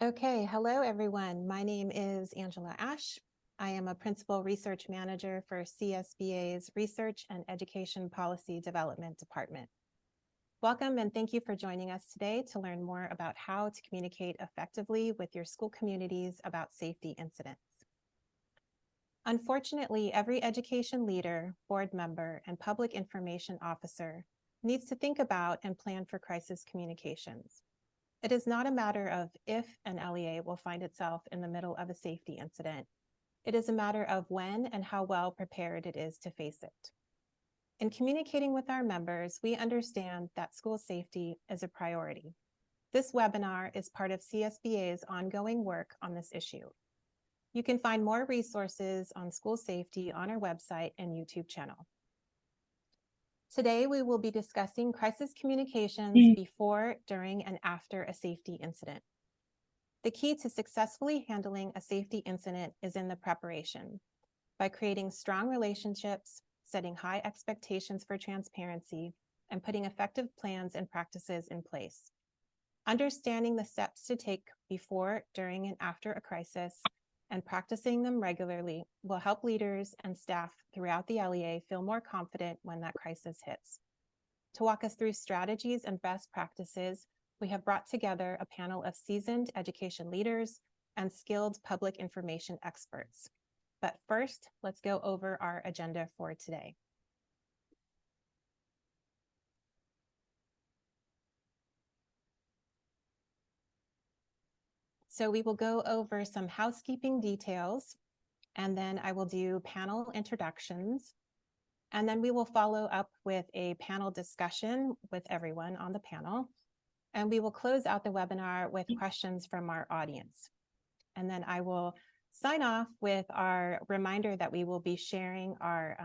Okay, hello everyone. My name is Angela Ash. I am a Principal Research Manager for CSBA's Research and Education Policy Development Department. Welcome and thank you for joining us today to learn more about how to communicate effectively with your school communities about safety incidents. Unfortunately, every education leader, board member, and public information officer needs to think about and plan for crisis communications. It is not a matter of if an LEA will find itself in the middle of a safety incident. It is a matter of when and how well prepared it is to face it. In communicating with our members, we understand that school safety is a priority. This webinar is part of CSBA's ongoing work on this issue. You can find more resources on school safety on our website and YouTube channel. Today, we will be discussing crisis communications before, during, and after a safety incident. The key to successfully handling a safety incident is in the preparation. By creating strong relationships, setting high expectations for transparency, and putting effective plans and practices in place. Understanding the steps to take before, during, and after a crisis, and practicing them regularly will help leaders and staff throughout the LEA feel more confident when that crisis hits. To walk us through strategies and best practices, we have brought together a panel of seasoned education leaders and skilled public information experts. But first, let's go over our agenda for today. So we will go over some housekeeping details, and then I will do panel introductions. And then we will follow up with a panel discussion with everyone on the panel. And we will close out the webinar with questions from our audience. And then I will sign off with our reminder that we will be sharing our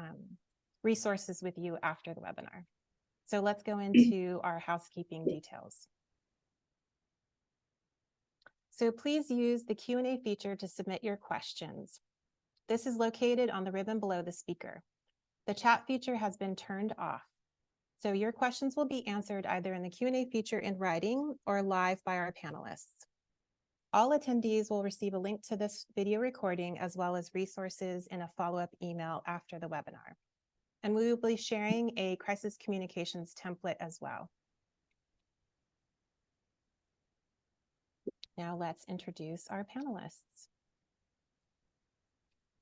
resources with you after the webinar. So let's go into our housekeeping details. So please use the Q&A feature to submit your questions. This is located on the ribbon below the speaker. The chat feature has been turned off. So your questions will be answered either in the Q&A feature in writing or live by our panelists. All attendees will receive a link to this video recording as well as resources in a follow-up email after the webinar. And we will be sharing a crisis communications template as well. Now let's introduce our panelists.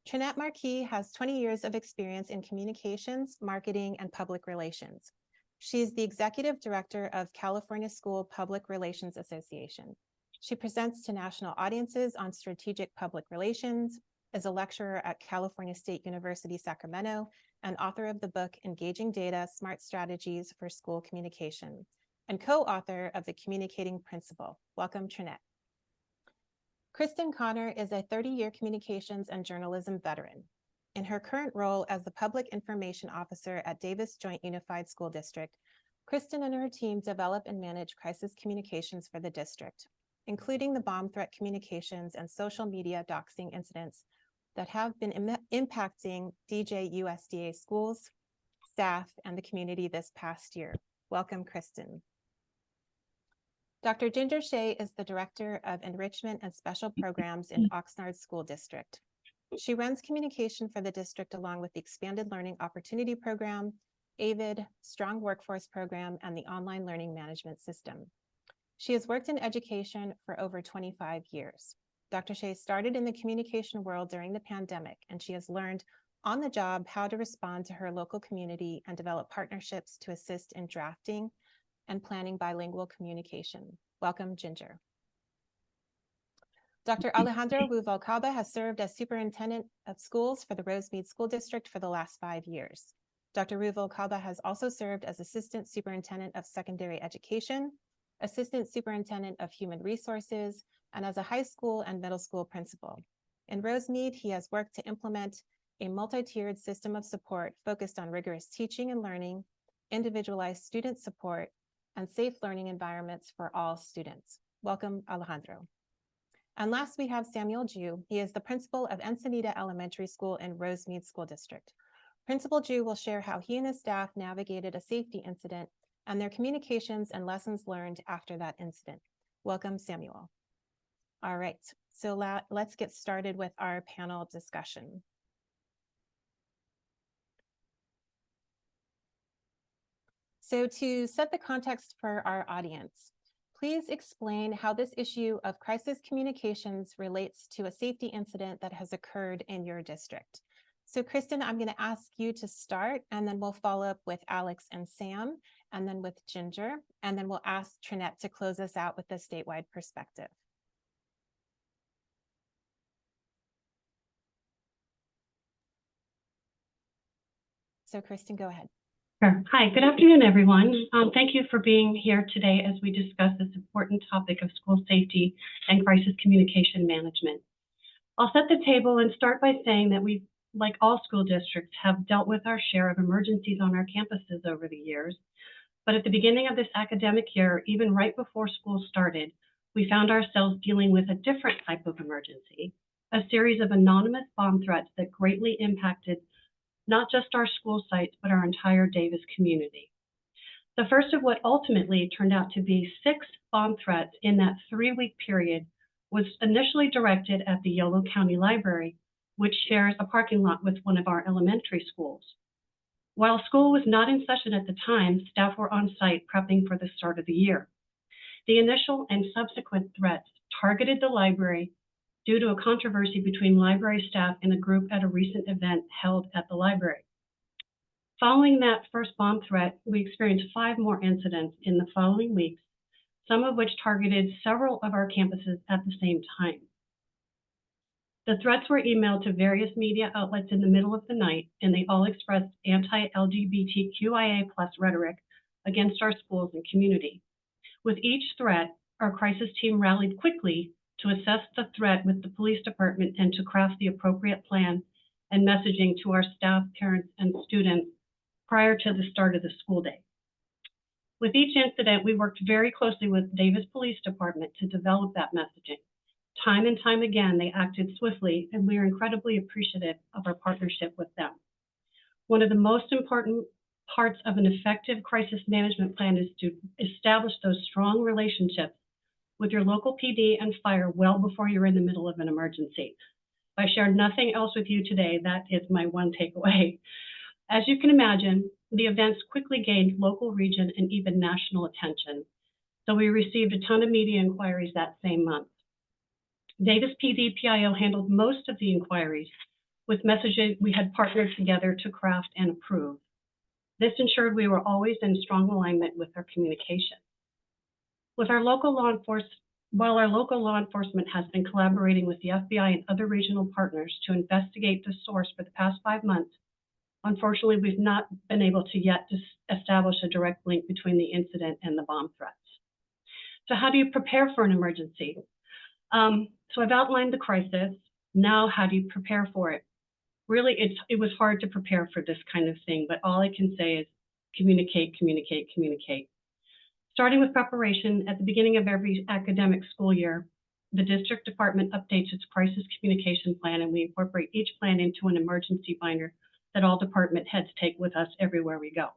Trinette Marquis has 20 years of experience in communications, marketing, and public relations. She's the Executive Director of California School Public Relations Association. She presents to national audiences on strategic public relations, is a lecturer at California State University, Sacramento, and author of the book Engaging Data, Smart Strategies for School Communication, and co-author of The Communicating Principle. Welcome, Trinette. Kristin Connor is a 30-year communications and journalism veteran. In her current role as the Public Information Officer at Davis Joint Unified School District, Kristin and her team develop and manage crisis communications for the district, including the bomb threat communications and social media doxing incidents that have been impacting DJUSDA schools, staff, and the community this past year. Welcome, Kristin. Dr. Ginger Shea is the Director of Enrichment and Special Programs in Oxnard School District. She runs communication for the district along with the Expanded Learning Opportunity Program, AVID, Strong Workforce Program, and the Online Learning Management System. She has worked in education for over 25 years. Dr. Shea started in the communication world during the pandemic, and she has learned on the job how to respond to her local community and develop partnerships to assist in drafting and planning bilingual communication. Welcome, Ginger. Dr. Alejandro Ruvalcaba has served as Superintendent of Schools for the Rosemead School District for the last 5 years. Dr. Ruvalcaba has also served as Assistant Superintendent of Secondary Education, Assistant Superintendent of Human Resources, and as a high school and middle school principal. In Rosemead, he has worked to implement a multi-tiered system of support focused on rigorous teaching and learning, individualized student support, and safe learning environments for all students. Welcome, Alejandro. And last, we have Samuel Jew. He is the principal of Encinita Elementary School in Rosemead School District. Principal Jew will share how he and his staff navigated a safety incident and their communications and lessons learned after that incident. Welcome, Samuel. All right, so let's get started with our panel discussion. So to set the context for our audience, please explain how this issue of crisis communications relates to a safety incident that has occurred in your district. So Kristin, I'm going to ask you to start, and then we'll follow up with Alex and Sam, and then with Ginger, and then we'll ask Trinette to close us out with the statewide perspective. So Kristin, go ahead. Sure. Hi, good afternoon, everyone. Thank you for being here today as we discuss this important topic of school safety and crisis communication management. I'll set the table and start by saying that we, like all school districts, have dealt with our share of emergencies on our campuses over the years. But at the beginning of this academic year, even right before school started, we found ourselves dealing with a different type of emergency, a series of anonymous bomb threats that greatly impacted not just our school sites, but our entire Davis community. The first of what ultimately turned out to be 6 bomb threats in that 3-week period was initially directed at the Yolo County Library, which shares a parking lot with one of our elementary schools. While school was not in session at the time, staff were on site prepping for the start of the year. The initial and subsequent threats targeted the library due to a controversy between library staff and a group at a recent event held at the library. Following that first bomb threat, we experienced 5 more incidents in the following weeks, some of which targeted several of our campuses at the same time. The threats were emailed to various media outlets in the middle of the night, and they all expressed anti-LGBTQIA+ rhetoric against our schools and community. With each threat, our crisis team rallied quickly to assess the threat with the police department and to craft the appropriate plan and messaging to our staff, parents, and students prior to the start of the school day. With each incident, we worked very closely with Davis Police Department to develop that messaging. Time and time again, they acted swiftly, and we are incredibly appreciative of our partnership with them. One of the most important parts of an effective crisis management plan is to establish those strong relationships with your local PD and fire well before you're in the middle of an emergency. If I share nothing else with you today, that is my one takeaway. As you can imagine, the events quickly gained local, region, and even national attention. So we received a ton of media inquiries that same month. Davis PD PIO handled most of the inquiries with messages we had partnered together to craft and approve. This ensured we were always in strong alignment with our communication. While our local law enforcement has been collaborating with the FBI and other regional partners to investigate the source for the past 5 months, unfortunately, we've not been able to yet establish a direct link between the incident and the bomb threats. So how do you prepare for an emergency? So I've outlined the crisis. Now, how do you prepare for it? Really, it was hard to prepare for this kind of thing, but all I can say is communicate, communicate, communicate. Starting with preparation, at the beginning of every academic school year, the district department updates its crisis communication plan, and we incorporate each plan into an emergency binder that all department heads take with us everywhere we go.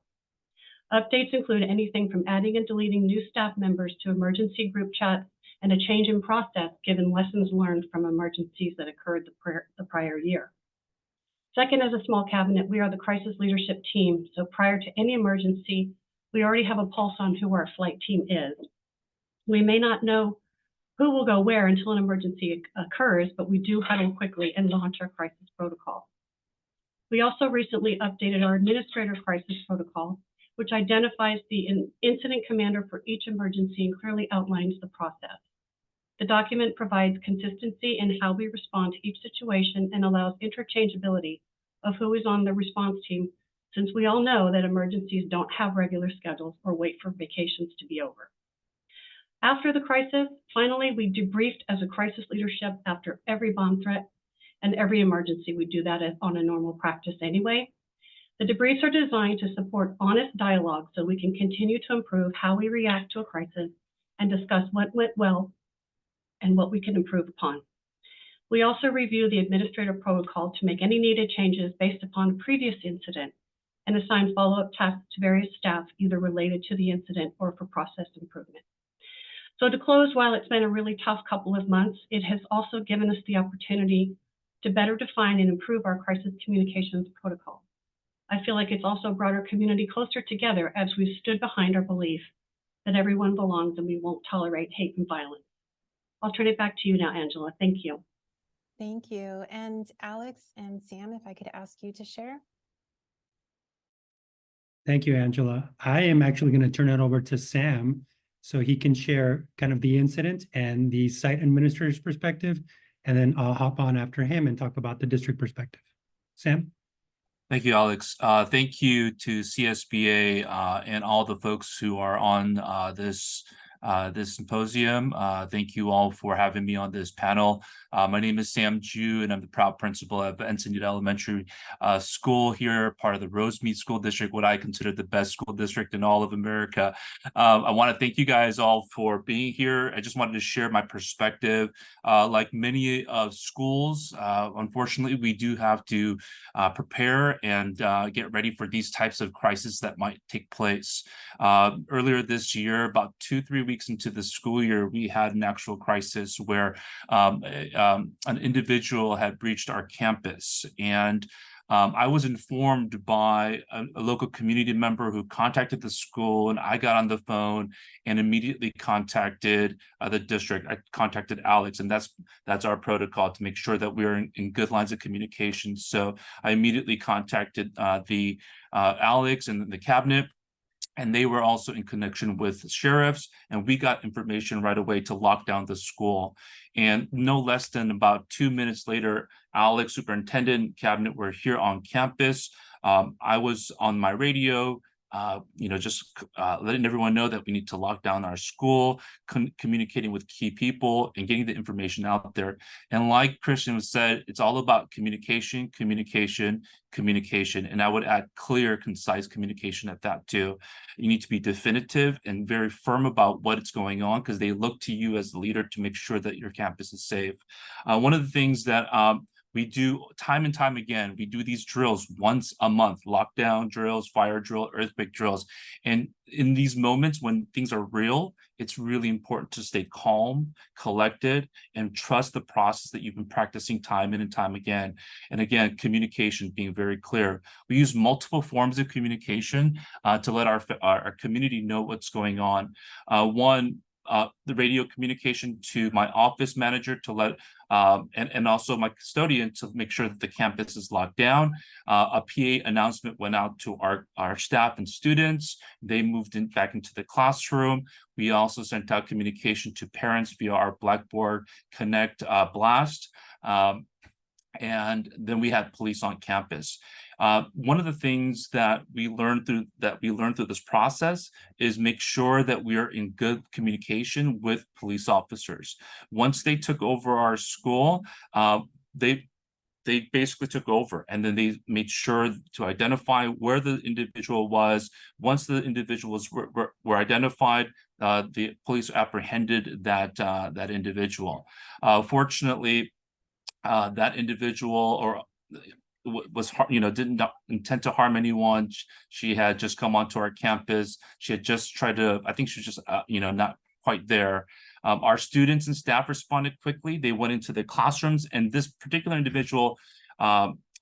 Updates include anything from adding and deleting new staff members to emergency group chats and a change in process given lessons learned from emergencies that occurred the prior year. Second, as a small cabinet, we are the crisis leadership team, so prior to any emergency, we already have a pulse on who our flight team is. We may not know who will go where until an emergency occurs, but we do huddle quickly and launch our crisis protocol. We also recently updated our administrator crisis protocol, which identifies the incident commander for each emergency and clearly outlines the process. The document provides consistency in how we respond to each situation and allows interchangeability of who is on the response team, since we all know that emergencies don't have regular schedules or wait for vacations to be over. After the crisis, finally, we debriefed as a crisis leadership after every bomb threat and every emergency. We do that on a normal practice anyway. The debriefs are designed to support honest dialogue so we can continue to improve how we react to a crisis and discuss what went well and what we can improve upon. We also review the administrative protocol to make any needed changes based upon a previous incident and assign follow-up tasks to various staff, either related to the incident or for process improvement. So to close, while it's been a really tough couple of months, it has also given us the opportunity to better define and improve our crisis communications protocol. I feel like it's also brought our community closer together as we've stood behind our belief that everyone belongs and we won't tolerate hate and violence. I'll turn it back to you now, Angela. Thank you. Thank you. And Alex and Sam, if I could ask you to share. Thank you, Angela. I am actually going to turn it over to Sam so he can share kind of the incident and the site administrator's perspective, and then I'll hop on after him and talk about the district perspective. Sam? Thank you, Alex. Thank you to CSBA and all the folks who are on this symposium. Thank you all for having me on this panel. My name is Sam Ju, and I'm the proud principal of Encinitas Elementary School here, part of the Rosemead School District, what I consider the best school district in all of America. I want to thank you guys all for being here. I just wanted to share my perspective. Like many schools, unfortunately, we do have to prepare and get ready for these types of crises that might take place. Earlier this year, about 2-3 weeks into the school year, we had an actual crisis where an individual had breached our campus, and I was informed by a local community member who contacted the school, and I got on the phone and immediately contacted the district. I contacted Alex, and that's our protocol to make sure that we're in good lines of communication. So I immediately contacted the Alex and the cabinet, and they were also in connection with sheriffs, and we got information right away to lock down the school. And no less than about 2 minutes later, Alex, superintendent, cabinet were here on campus. I was on my radio, just letting everyone know that we need to lock down our school, communicating with key people and getting the information out there. And like Kristin said, it's all about communication, communication, communication. And I would add clear, concise communication at that too. You need to be definitive and very firm about what is going on, because they look to you as the leader to make sure that your campus is safe. One of the things that we do time and time again, we do these drills once a month, lockdown drills, fire drill, earthquake drills. And in these moments when things are real, it's really important to stay calm, collected, and trust the process that you've been practicing time in and time again. And again, communication being very clear. We use multiple forms of communication to let our community know what's going on. One, the radio communication to my office manager to let and also my custodian to make sure that the campus is locked down. A PA announcement went out to our staff and students. They moved back into the classroom. We also sent out communication to parents via our Blackboard Connect blast. And then we had police on campus. One of the things that we learned through this process is make sure that we are in good communication with police officers. Once they took over our school, they basically took over, and then they made sure to identify where the individual was. Once the individuals were identified, the police apprehended that individual. Fortunately, that individual didn't intend to harm anyone. She had just come onto our campus. She had just tried to, I think she was just, not quite there. Our students and staff responded quickly. They went into the classrooms, and this particular individual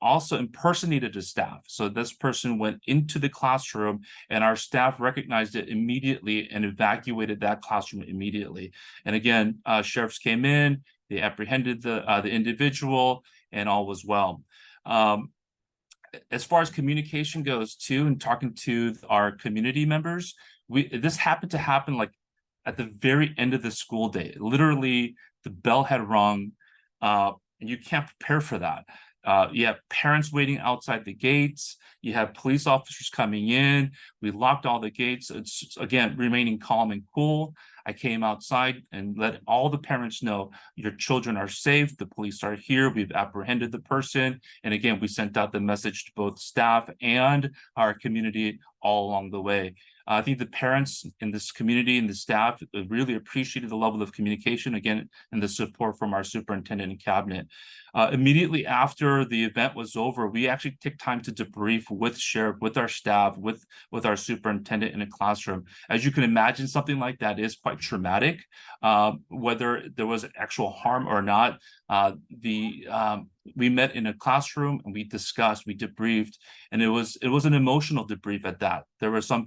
also impersonated a staff. So this person went into the classroom, and our staff recognized it immediately and evacuated that classroom immediately. And again, sheriffs came in, they apprehended the individual, and all was well. As far as communication goes too, and talking to our community members, this happened to happen like at the very end of the school day. Literally, the bell had rung, and you can't prepare for that. You have parents waiting outside the gates. You have police officers coming in. We locked all the gates. It's, again, remaining calm and cool. I came outside and let all the parents know your children are safe. The police are here. We've apprehended the person. And again, we sent out the message to both staff and our community all along the way. I think the parents in this community and the staff really appreciated the level of communication, again, and the support from our superintendent and cabinet. Immediately after the event was over, we actually took time to debrief with sheriff, with our staff, with our superintendent in a classroom. As you can imagine, something like that is quite traumatic. Whether there was actual harm or not, we met in a classroom and we discussed, we debriefed, and it was an emotional debrief at that. There were some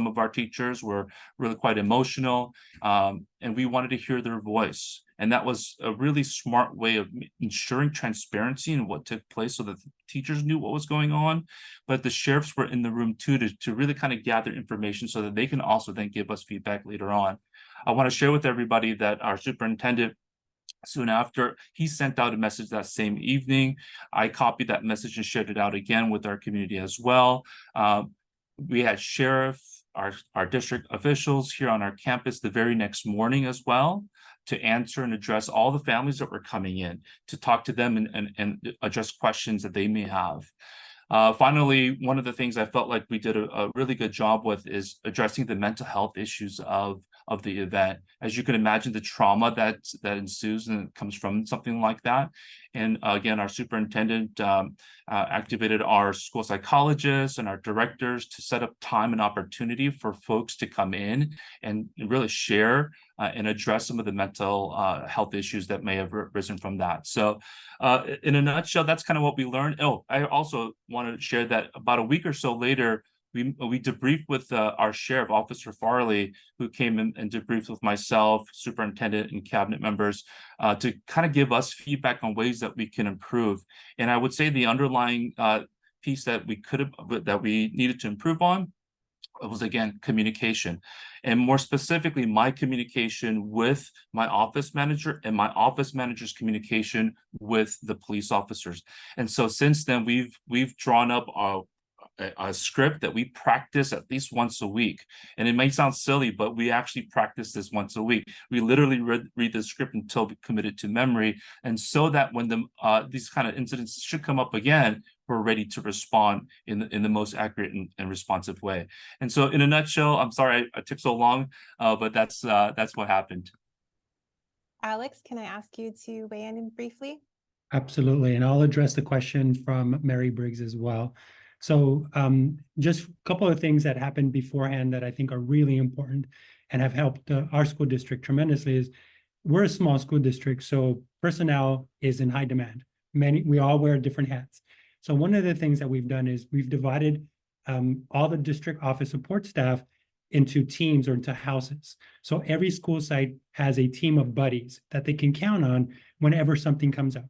of our teachers were really quite emotional, and we wanted to hear their voice. And that was a really smart way of ensuring transparency in what took place so that the teachers knew what was going on. But the sheriffs were in the room too to really kind of gather information so that they can also then give us feedback later on. I want to share with everybody that our superintendent, soon after, he sent out a message that same evening. I copied that message and shared it out again with our community as well. We had sheriff, our district officials here on our campus the very next morning as well, to answer and address all the families that were coming in, to talk to them and address questions that they may have. Finally, one of the things I felt like we did a really good job with is addressing the mental health issues of the event. As you can imagine, the trauma that ensues and comes from something like that. And again, our superintendent activated our school psychologists and our directors to set up time and opportunity for folks to come in and really share and address some of the mental health issues that may have risen from that. So in a nutshell, that's kind of what we learned. Oh, I also wanted to share that about a week or so later, we debriefed with our sheriff, Officer Farley, who came in and debriefed with myself, superintendent, and cabinet members to kind of give us feedback on ways that we can improve. And I would say the underlying piece that we needed to improve on was, again, communication, and more specifically, my communication with my office manager and my office manager's communication with the police officers. And so since then, we've drawn up a script that we practice at least once a week. And it may sound silly, but we actually practice this once a week. We literally read the script until we commit it to memory. And so that when these kind of incidents should come up again, we're ready to respond in the most accurate and responsive way. And so in a nutshell, I'm sorry I took so long, but that's what happened. Alex, can I ask you to weigh in briefly? Absolutely. And I'll address the question from Mary Briggs as well. So just a couple of things that happened beforehand that I think are really important and have helped our school district tremendously is we're a small school district, so personnel is in high demand. We all wear different hats. So one of the things that we've done is we've divided all the district office support staff into teams or into houses. So every school site has a team of buddies that they can count on whenever something comes up.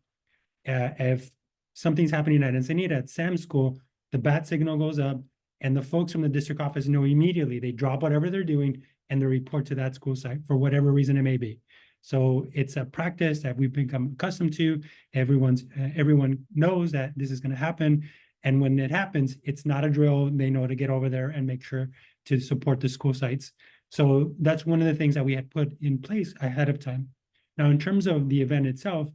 If something's happening at Ensenada, at Sam's school, the bat signal goes up and the folks from the district office know immediately. They drop whatever they're doing and they report to that school site for whatever reason it may be. So it's a practice that we've become accustomed to. Everyone knows that this is going to happen. And when it happens, it's not a drill. They know to get over there and make sure to support the school sites. So that's one of the things that we had put in place ahead of time. Now, in terms of the event itself,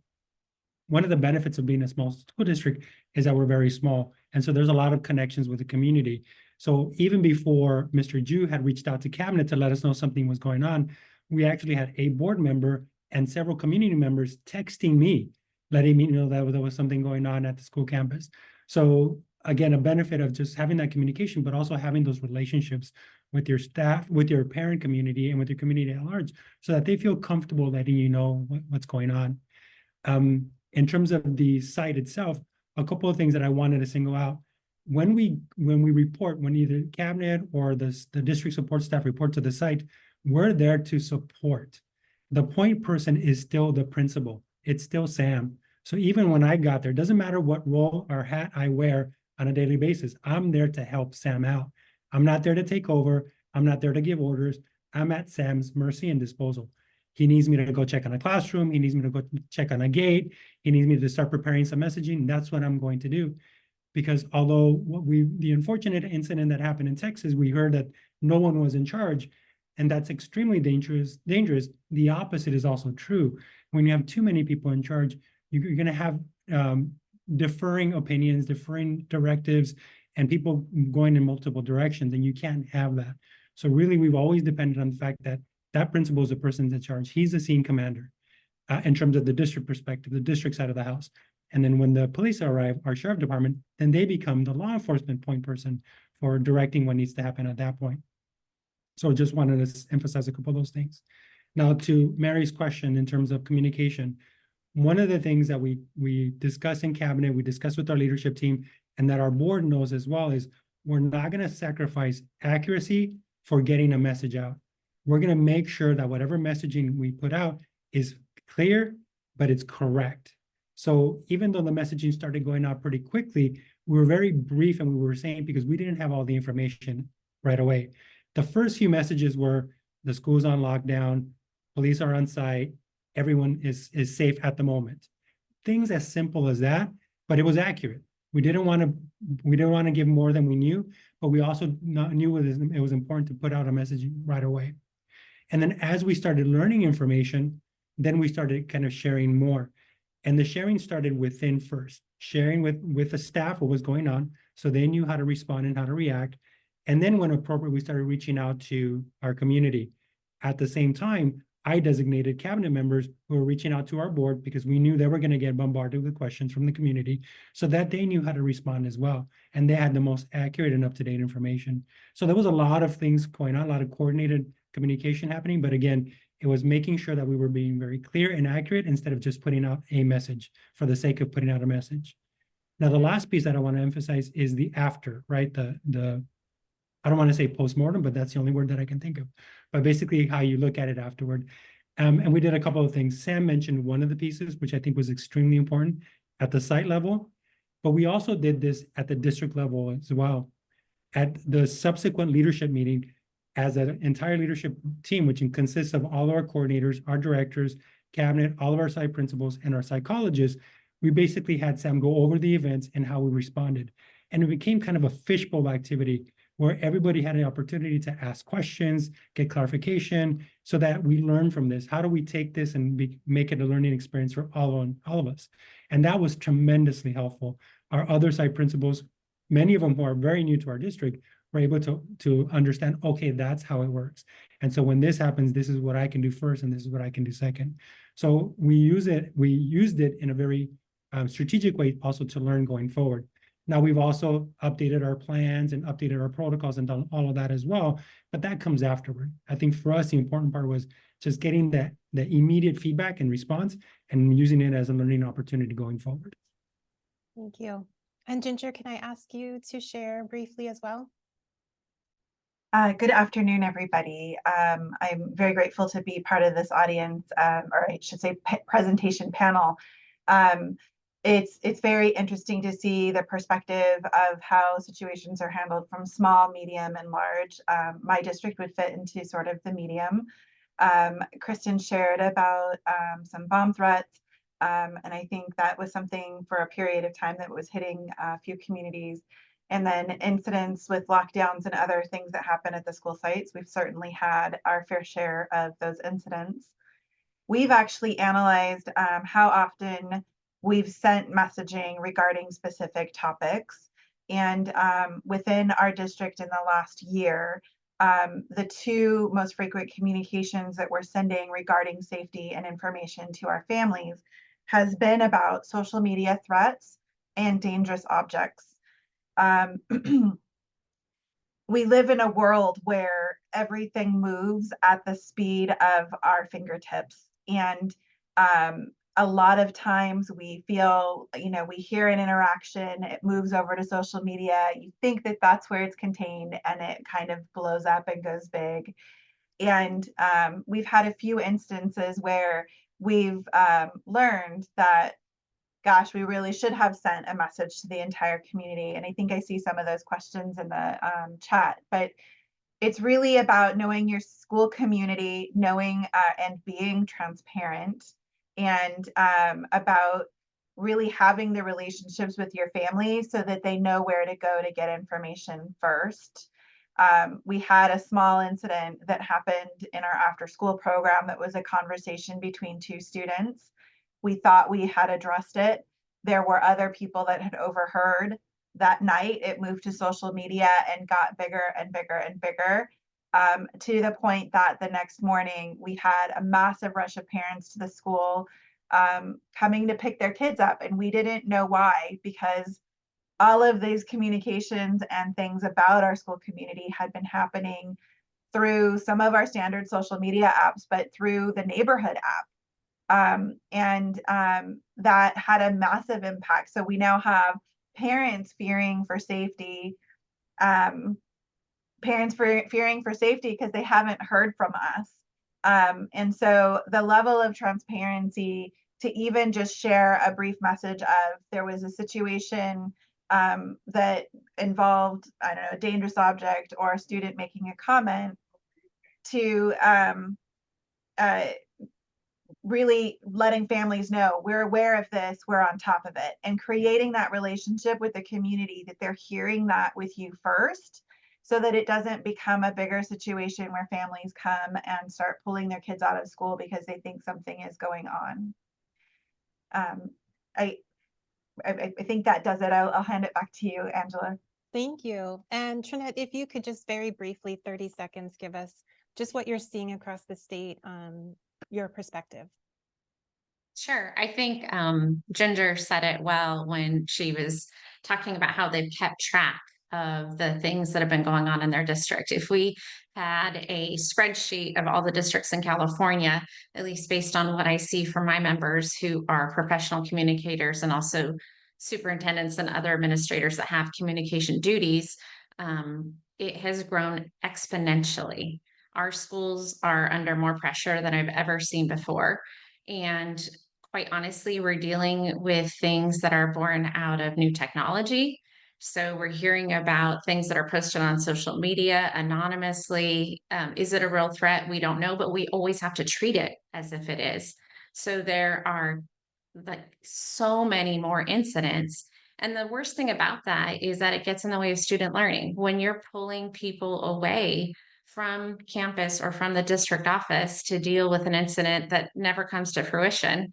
one of the benefits of being a small school district is that we're very small. And so there's a lot of connections with the community. So even before Mr. Ju had reached out to cabinet to let us know something was going on, we actually had a board member and several community members texting me, letting me know that there was something going on at the school campus. So again, a benefit of just having that communication, but also having those relationships with your staff, with your parent community, and with your community at large, so that they feel comfortable letting you know what's going on. In terms of the site itself, a couple of things that I wanted to single out. When we report, when either cabinet or the district support staff report to the site, we're there to support. The point person is still the principal. It's still Sam. So even when I got there, it doesn't matter what role or hat I wear on a daily basis, I'm there to help Sam out. I'm not there to take over. I'm not there to give orders. I'm at Sam's mercy and disposal. He needs me to go check on a classroom. He needs me to go check on a gate. He needs me to start preparing some messaging. That's what I'm going to do. Because although the unfortunate incident that happened in Texas, we heard that no one was in charge, and that's extremely dangerous. The opposite is also true. When you have too many people in charge, you're going to have differing opinions, differing directives, and people going in multiple directions, and you can't have that. So really, we've always depended on the fact that that principal is the person in charge. He's the scene commander in terms of the district perspective, the district side of the house. And then when the police arrive, our sheriff department, then they become the law enforcement point person for directing what needs to happen at that point. So just wanted to emphasize a couple of those things. Now to Mary's question in terms of communication, one of the things that we discuss in cabinet, we discuss with our leadership team, and that our board knows as well is we're not going to sacrifice accuracy for getting a message out. We're going to make sure that whatever messaging we put out is clear, but it's correct. So even though the messaging started going out pretty quickly, we were very brief and we were saying because we didn't have all the information right away. The first few messages were the school's on lockdown, police are on site, everyone is safe at the moment. Things as simple as that, but it was accurate. We didn't want to give more than we knew, but we also knew it was important to put out a message right away. And then as we started learning information, then we started kind of sharing more. And the sharing started within first, sharing with the staff what was going on, so they knew how to respond and how to react. And then when appropriate, we started reaching out to our community. At the same time, I designated cabinet members who were reaching out to our board because we knew they were going to get bombarded with questions from the community, so that they knew how to respond as well. And they had the most accurate and up-to-date information. So there was a lot of things going on, a lot of coordinated communication happening. But again, it was making sure that we were being very clear and accurate instead of just putting out a message for the sake of putting out a message. Now, the last piece that I want to emphasize is the after, right? I don't want to say postmortem, but that's the only word that I can think of. But basically how you look at it afterward. And we did a couple of things. Sam mentioned one of the pieces, which I think was extremely important at the site level, but we also did this at the district level as well. At the subsequent leadership meeting, as an entire leadership team, which consists of all our coordinators, our directors, cabinet, all of our site principals, and our psychologists, we basically had Sam go over the events and how we responded. And it became kind of a fishbowl activity where everybody had an opportunity to ask questions, get clarification, so that we learn from this. How do we take this and make it a learning experience for all of us? And that was tremendously helpful. Our other site principals, many of them who are very new to our district, were able to understand, okay, that's how it works. And so when this happens, this is what I can do first, and this is what I can do second. So we used it in a very strategic way also to learn going forward. Now, we've also updated our plans and updated our protocols and done all of that as well, but that comes afterward. I think for us, the important part was just getting the immediate feedback and response and using it as a learning opportunity going forward. Thank you. And Ginger, can I ask you to share briefly as well? Good afternoon, everybody. I'm very grateful to be part of this audience, or I should say presentation panel. It's very interesting to see the perspective of how situations are handled from small, medium, and large. My district would fit into sort of the medium. Kristin shared about some bomb threats, and I think that was something for a period of time that was hitting a few communities. And then incidents with lockdowns and other things that happen at the school sites. We've certainly had our fair share of those incidents. We've actually analyzed how often we've sent messaging regarding specific topics. And within our district in the last year, the two most frequent communications that we're sending regarding safety and information to our families has been about social media threats and dangerous objects. We live in a world where everything moves at the speed of our fingertips. And a lot of times we feel, we hear an interaction, it moves over to social media. You think that that's where it's contained, and it kind of blows up and goes big. And we've had a few instances where we've learned that, gosh, we really should have sent a message to the entire community. And I think I see some of those questions in the chat, but it's really about knowing your school community, knowing and being transparent, and about really having the relationships with your family so that they know where to go to get information first. We had a small incident that happened in our after school program that was a conversation between two students. We thought we had addressed it. There were other people that had overheard that night, it moved to social media and got bigger and bigger and bigger, to the point that the next morning we had a massive rush of parents to the school, coming to pick their kids up. And we didn't know why, because all of these communications and things about our school community had been happening through some of our standard social media apps, but through the neighborhood app. That had a massive impact. So we now have parents fearing for safety, fearing for safety because they haven't heard from us. And so the level of transparency to even just share a brief message of there was a situation that involved, I don't know, a dangerous object or a student making a comment, to really letting families know we're aware of this, we're on top of it, and creating that relationship with the community, that they're hearing that with you first, so that it doesn't become a bigger situation where families come and start pulling their kids out of school because they think something is going on. I think that does it. I'll hand it back to you, Angela. Thank you. And Trinette, if you could just very briefly, 30 seconds, give us just what you're seeing across the state, your perspective. Sure. I think Ginger said it well when she was talking about how they've kept track of the things that have been going on in their district. If we had a spreadsheet of all the districts in California, at least based on what I see from my members who are professional communicators and also superintendents and other administrators that have communication duties, it has grown exponentially. Our schools are under more pressure than I've ever seen before. And quite honestly, we're dealing with things that are born out of new technology. So we're hearing about things that are posted on social media anonymously. Is it a real threat? We don't know, but we always have to treat it as if it is. So there are like so many more incidents. And the worst thing about that is that it gets in the way of student learning. When you're pulling people away from campus or from the district office to deal with an incident that never comes to fruition,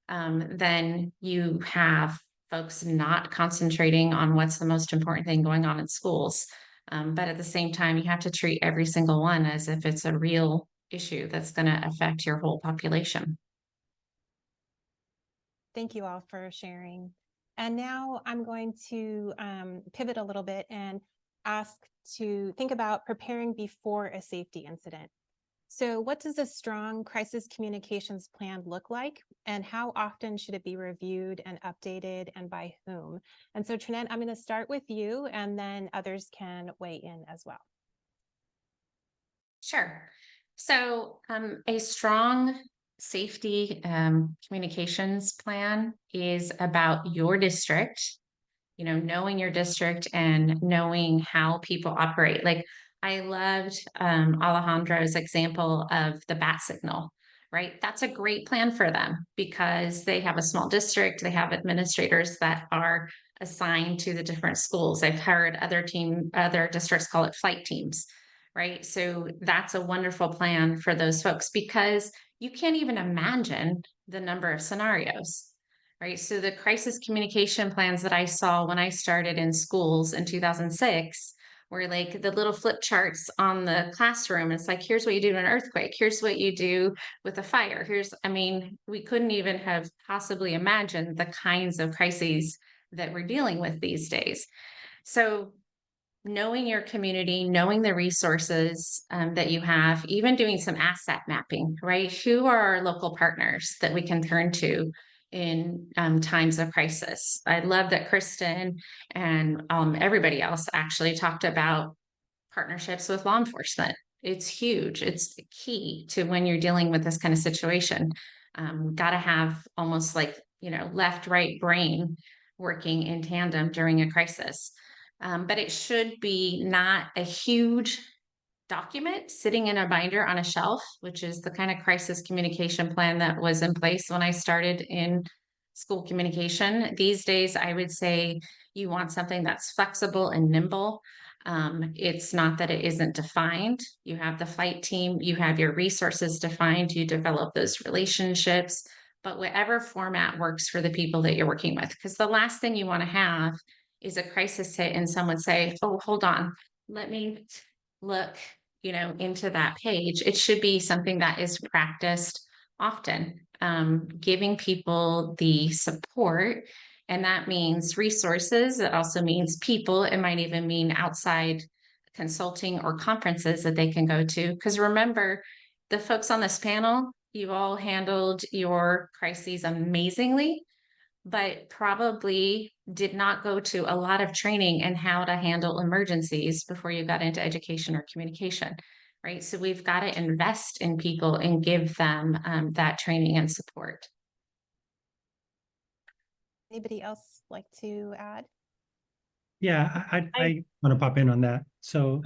then you have folks not concentrating on what's the most important thing going on in schools. But at the same time, you have to treat every single one as if it's a real issue that's going to affect your whole population. Thank you all for sharing. And now I'm going to pivot a little bit and ask to think about preparing before a safety incident. So what does a strong crisis communications plan look like? And how often should it be reviewed and updated, and by whom? And so Trinette, I'm going to start with you, and then others can weigh in as well. Sure. So a strong safety communications plan is about your district, you know, knowing your district and knowing how people operate. Like I loved Alejandro's example of the bat signal, right? That's a great plan for them because they have a small district. They have administrators that are assigned to the different schools. I've heard other districts call it flight teams, right? So that's a wonderful plan for those folks because you can't even imagine the number of scenarios. Right. So the crisis communication plans that I saw when I started in schools in 2006 were like the little flip charts on the classroom. It's like, here's what you do in an earthquake. Here's what you do with a fire. We couldn't even have possibly imagined the kinds of crises that we're dealing with these days. So knowing your community, knowing the resources that you have, even doing some asset mapping, right? Who are our local partners that we can turn to in times of crisis? I love that Kristin and everybody else actually talked about partnerships with law enforcement. It's huge. It's key to when you're dealing with this kind of situation. Got to have almost like, left, right brain working in tandem during a crisis. But it should be not a huge document sitting in a binder on a shelf, which is the kind of crisis communication plan that was in place when I started in school communication. These days, I would say you want something that's flexible and nimble. It's not that it isn't defined. You have the flight team, you have your resources defined, you develop those relationships, but whatever format works for the people that you're working with. Because the last thing you want to have is a crisis hit and someone say, oh, hold on, let me look, into that page. It should be something that is practiced often, giving people the support. And that means resources. It also means people. It might even mean outside consulting or conferences that they can go to. Because remember, the folks on this panel, you all handled your crises amazingly, but probably did not go to a lot of training in how to handle emergencies before you got into education or communication, right? So we've got to invest in people and give them that training and support. Anybody else like to add? Yeah, I want to pop in on that. So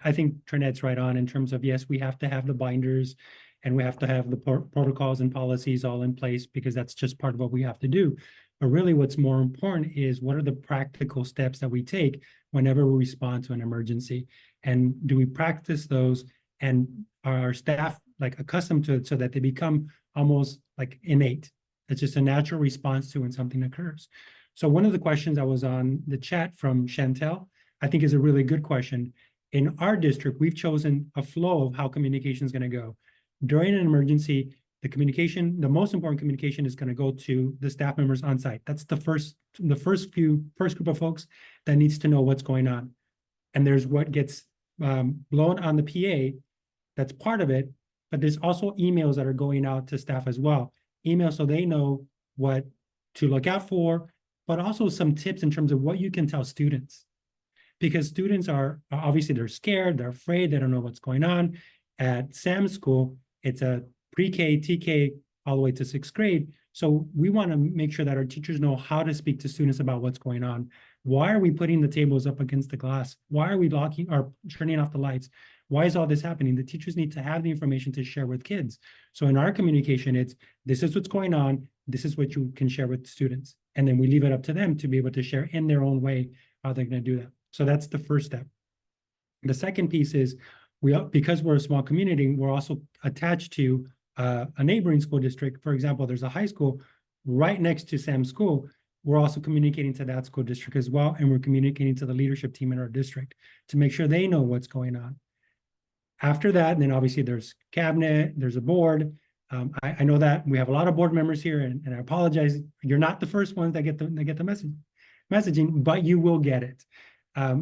I think Trinette's right on in terms of, yes, we have to have the binders and we have to have the protocols and policies all in place because that's just part of what we have to do. But really what's more important is what are the practical steps that we take whenever we respond to an emergency? And do we practice those and are our staff like accustomed to it so that they become almost like innate? It's just a natural response to when something occurs. So one of the questions that was on the chat from Chantel, I think is a really good question. In our district, we've chosen a flow of how communication is going to go. During an emergency, the most important communication is going to go to the staff members on site. That's the first group of folks that needs to know what's going on. And there's what gets blown on the PA, that's part of it, but there's also emails that are going out to staff as well. Emails so they know what to look out for, but also some tips in terms of what you can tell students. Because students are obviously they're scared, they're afraid, they don't know what's going on. At Sam's school, it's a pre-K, TK, all the way to 6th grade. So we want to make sure that our teachers know how to speak to students about what's going on. Why are we putting the tables up against the glass? Why are we locking or turning off the lights? Why is all this happening? The teachers need to have the information to share with kids. So in our communication, it's this is what's going on. This is what you can share with students. And then we leave it up to them to be able to share in their own way how they're going to do that. So that's the first step. The second piece is because we're a small community, we're also attached to a neighboring school district. For example, there's a high school right next to Sam's school. We're also communicating to that school district as well. And we're communicating to the leadership team in our district to make sure they know what's going on. After that, then obviously there's cabinet, there's a board. I know that we have a lot of board members here, and I apologize. You're not the first ones that get the messaging, but you will get it.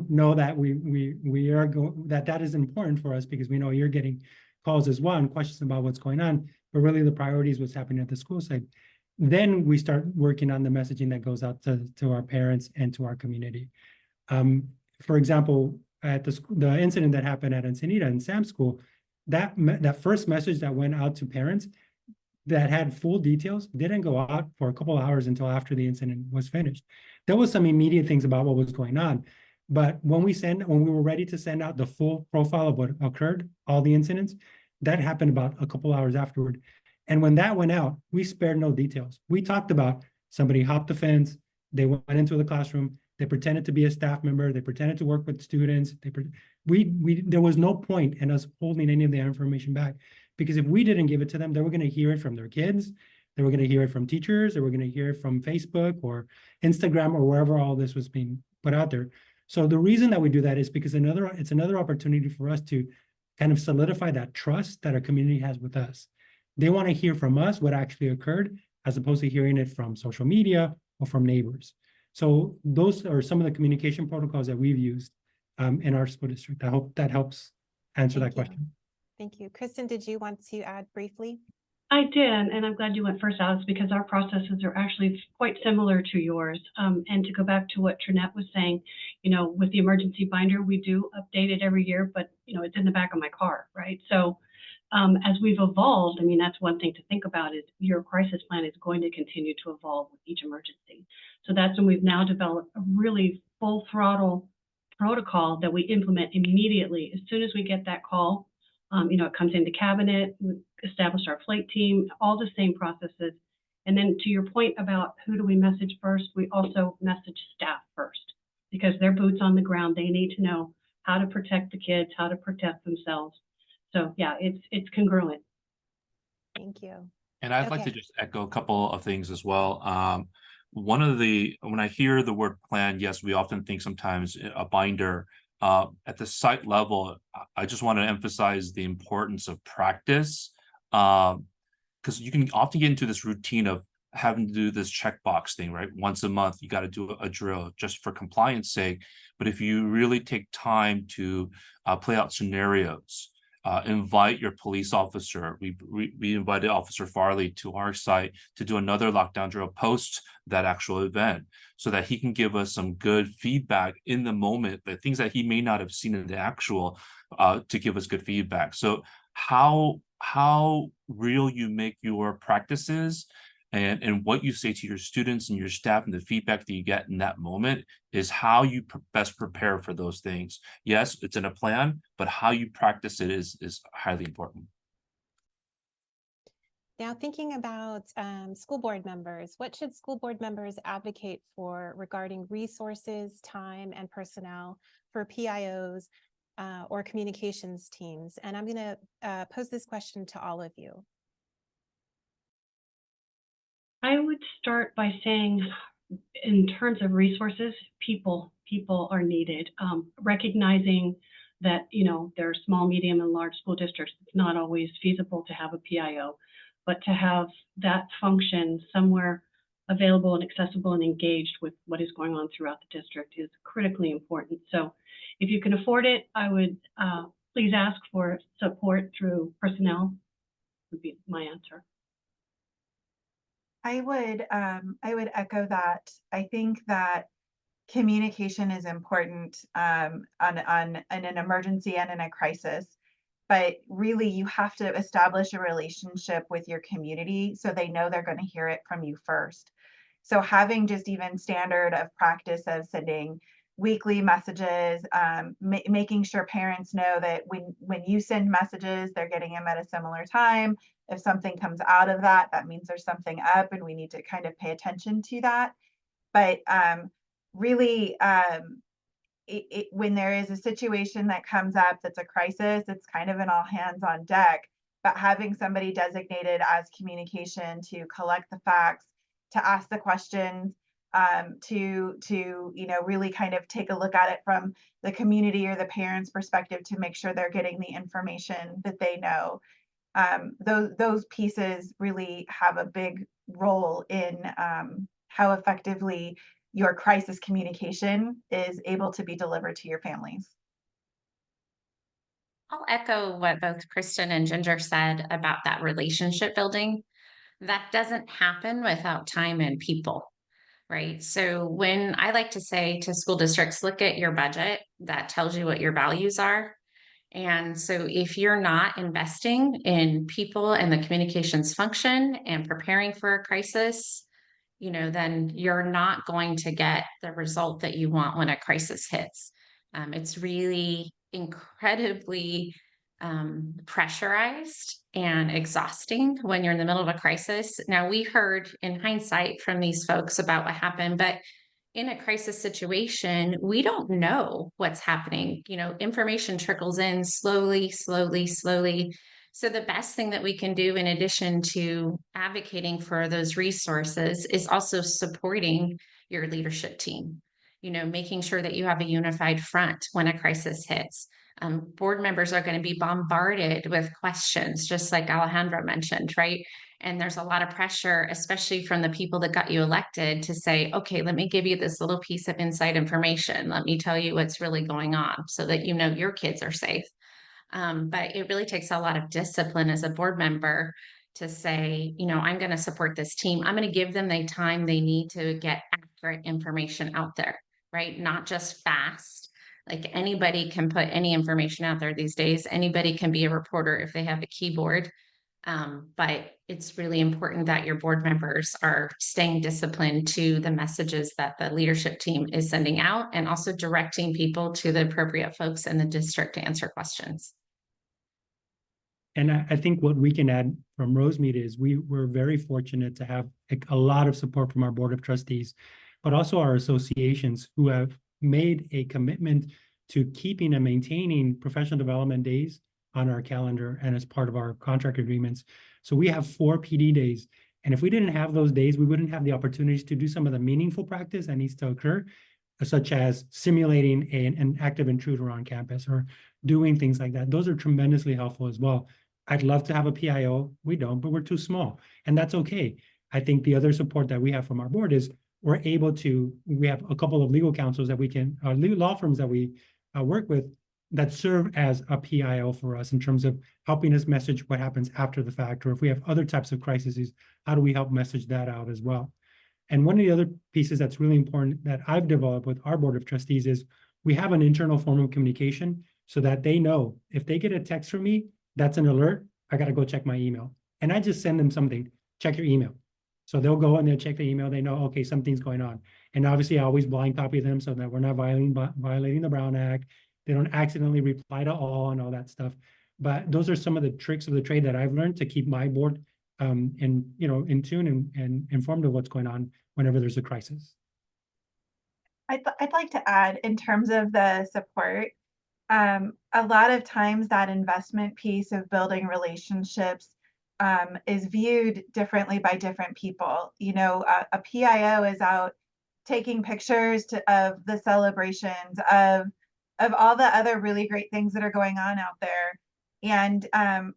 Know that we are that is important for us because we know you're getting calls as well and questions about what's going on, but really the priority is what's happening at the school site. Then we start working on the messaging that goes out to our parents and to our community. For example, at the incident that happened at Encinita and Sam's school, that first message that went out to parents that had full details didn't go out for a couple of hours until after the incident was finished. There was some immediate things about what was going on, but when we were ready to send out the full profile of what occurred, all the incidents, that happened about a couple hours afterward. And when that went out, we spared no details. We talked about somebody hopped the fence, they went into the classroom, they pretended to be a staff member, they pretended to work with students. There was no point in us holding any of the information back, because if we didn't give it to them, they were going to hear it from their kids, they were going to hear it from teachers, they were going to hear it from Facebook or Instagram or wherever all this was being put out there. So the reason that we do that is because it's another opportunity for us to kind of solidify that trust that our community has with us. They want to hear from us what actually occurred, as opposed to hearing it from social media or from neighbors. So those are some of the communication protocols that we've used in our school district. I hope that helps answer that question. Thank you. Kristin, did you want to add briefly? I did, and I'm glad you went first, Alex, because our processes are actually quite similar to yours. And to go back to what Trinette was saying, with the emergency binder, we do update it every year, but it's in the back of my car, right? So as we've evolved, that's one thing to think about is your crisis plan is going to continue to evolve with each emergency. So that's when we've now developed a really full throttle protocol that we implement immediately. As soon as we get that call, it comes into cabinet, we established our flight team, all the same processes. And then to your point about who do we message first, we also message staff first, because they're boots on the ground. They need to know how to protect the kids, how to protect themselves. So yeah, it's congruent. Thank you. And I'd like to just echo a couple of things as well. when I hear the word plan, yes, we often think sometimes a binder. At the site level, I just want to emphasize the importance of practice, because you can often get into this routine of having to do this checkbox thing, right? Once a month, you got to do a drill just for compliance sake. But if you really take time to play out scenarios, invite your police officer. We invited Officer Farley to our site to do another lockdown drill post that actual event, so that he can give us some good feedback in the moment, the things that he may not have seen in the actual, to give us good feedback. So how real you make your practices and what you say to your students and your staff and the feedback that you get in that moment is how you best prepare for those things. Yes, it's in a plan, but how you practice it is highly important. Now, thinking about school board members, what should school board members advocate for regarding resources, time, and personnel for PIOs or communications teams? And I'm going to pose this question to all of you. I would start by saying, in terms of resources, people are needed. Recognizing that, there are small, medium, and large school districts, it's not always feasible to have a PIO, but to have that function somewhere available and accessible and engaged with what is going on throughout the district is critically important. So if you can afford it, I would please ask for support through personnel, would be my answer. I would echo that. I think that communication is important in an emergency and in a crisis, but really you have to establish a relationship with your community so they know they're going to hear it from you first. So having just even standard of practice of sending weekly messages, making sure parents know that when you send messages, they're getting them at a similar time. If something comes out of that, that means there's something up and we need to kind of pay attention to that. But really, when there is a situation that comes up that's a crisis, it's kind of an all hands on deck. But having somebody designated as communication to collect the facts, to ask the questions, to really kind of take a look at it from the community or the parents' perspective to make sure they're getting the information that they know. Those pieces really have a big role in how effectively your crisis communication is able to be delivered to your families. I'll echo what both Kristin and Ginger said about that relationship building. That doesn't happen without time and people, right? So when I like to say to school districts, look at your budget, that tells you what your values are. And so if you're not investing in people and the communications function and preparing for a crisis, then you're not going to get the result that you want when a crisis hits. It's really incredibly pressurized and exhausting when you're in the middle of a crisis. Now, we heard in hindsight from these folks about what happened, but in a crisis situation, we don't know what's happening. Information trickles in slowly, slowly, slowly. So the best thing that we can do in addition to advocating for those resources is also supporting your leadership team, making sure that you have a unified front when a crisis hits. Board members are going to be bombarded with questions, just like Alejandra mentioned, right? And there's a lot of pressure, especially from the people that got you elected, to say, okay, let me give you this little piece of inside information. Let me tell you what's really going on so that your kids are safe. But it really takes a lot of discipline as a board member to say, I'm going to support this team. I'm going to give them the time they need to get accurate information out there, right? Not just fast. Like anybody can put any information out there these days. Anybody can be a reporter if they have a keyboard. But it's really important that your board members are staying disciplined to the messages that the leadership team is sending out and also directing people to the appropriate folks in the district to answer questions. And I think what we can add from Rosemead is we're very fortunate to have a lot of support from our board of trustees, but also our associations who have made a commitment to keeping and maintaining professional development days on our calendar and as part of our contract agreements. So we have 4 PD days, And if we didn't have those days, we wouldn't have the opportunities to do some of the meaningful practice that needs to occur, such as simulating an active intruder on campus or doing things like that. Those are tremendously helpful as well. I'd love to have a PIO. We don't, but we're too small, and that's okay. I think the other support that we have from our board is we have a couple of legal counsels that we can, legal law firms that we work with that serve as a PIO for us in terms of helping us message what happens after the fact, or if we have other types of crises, how do we help message that out as well? And one of the other pieces that's really important that I've developed with our board of trustees is we have an internal form of communication so that they know if they get a text from me, that's an alert, I got to go check my email. And I just send them something, check your email. So they'll go and they'll check the email. They know, okay, something's going on. And obviously I always blind copy them so that we're not violating the Brown Act. They don't accidentally reply to all and all that stuff. But those are some of the tricks of the trade that I've learned to keep my board in tune and informed of what's going on whenever there's a crisis. I'd like to add in terms of the support, a lot of times that investment piece of building relationships is viewed differently by different people. You know, a PIO is out taking pictures of the celebrations of all the other really great things that are going on out there. And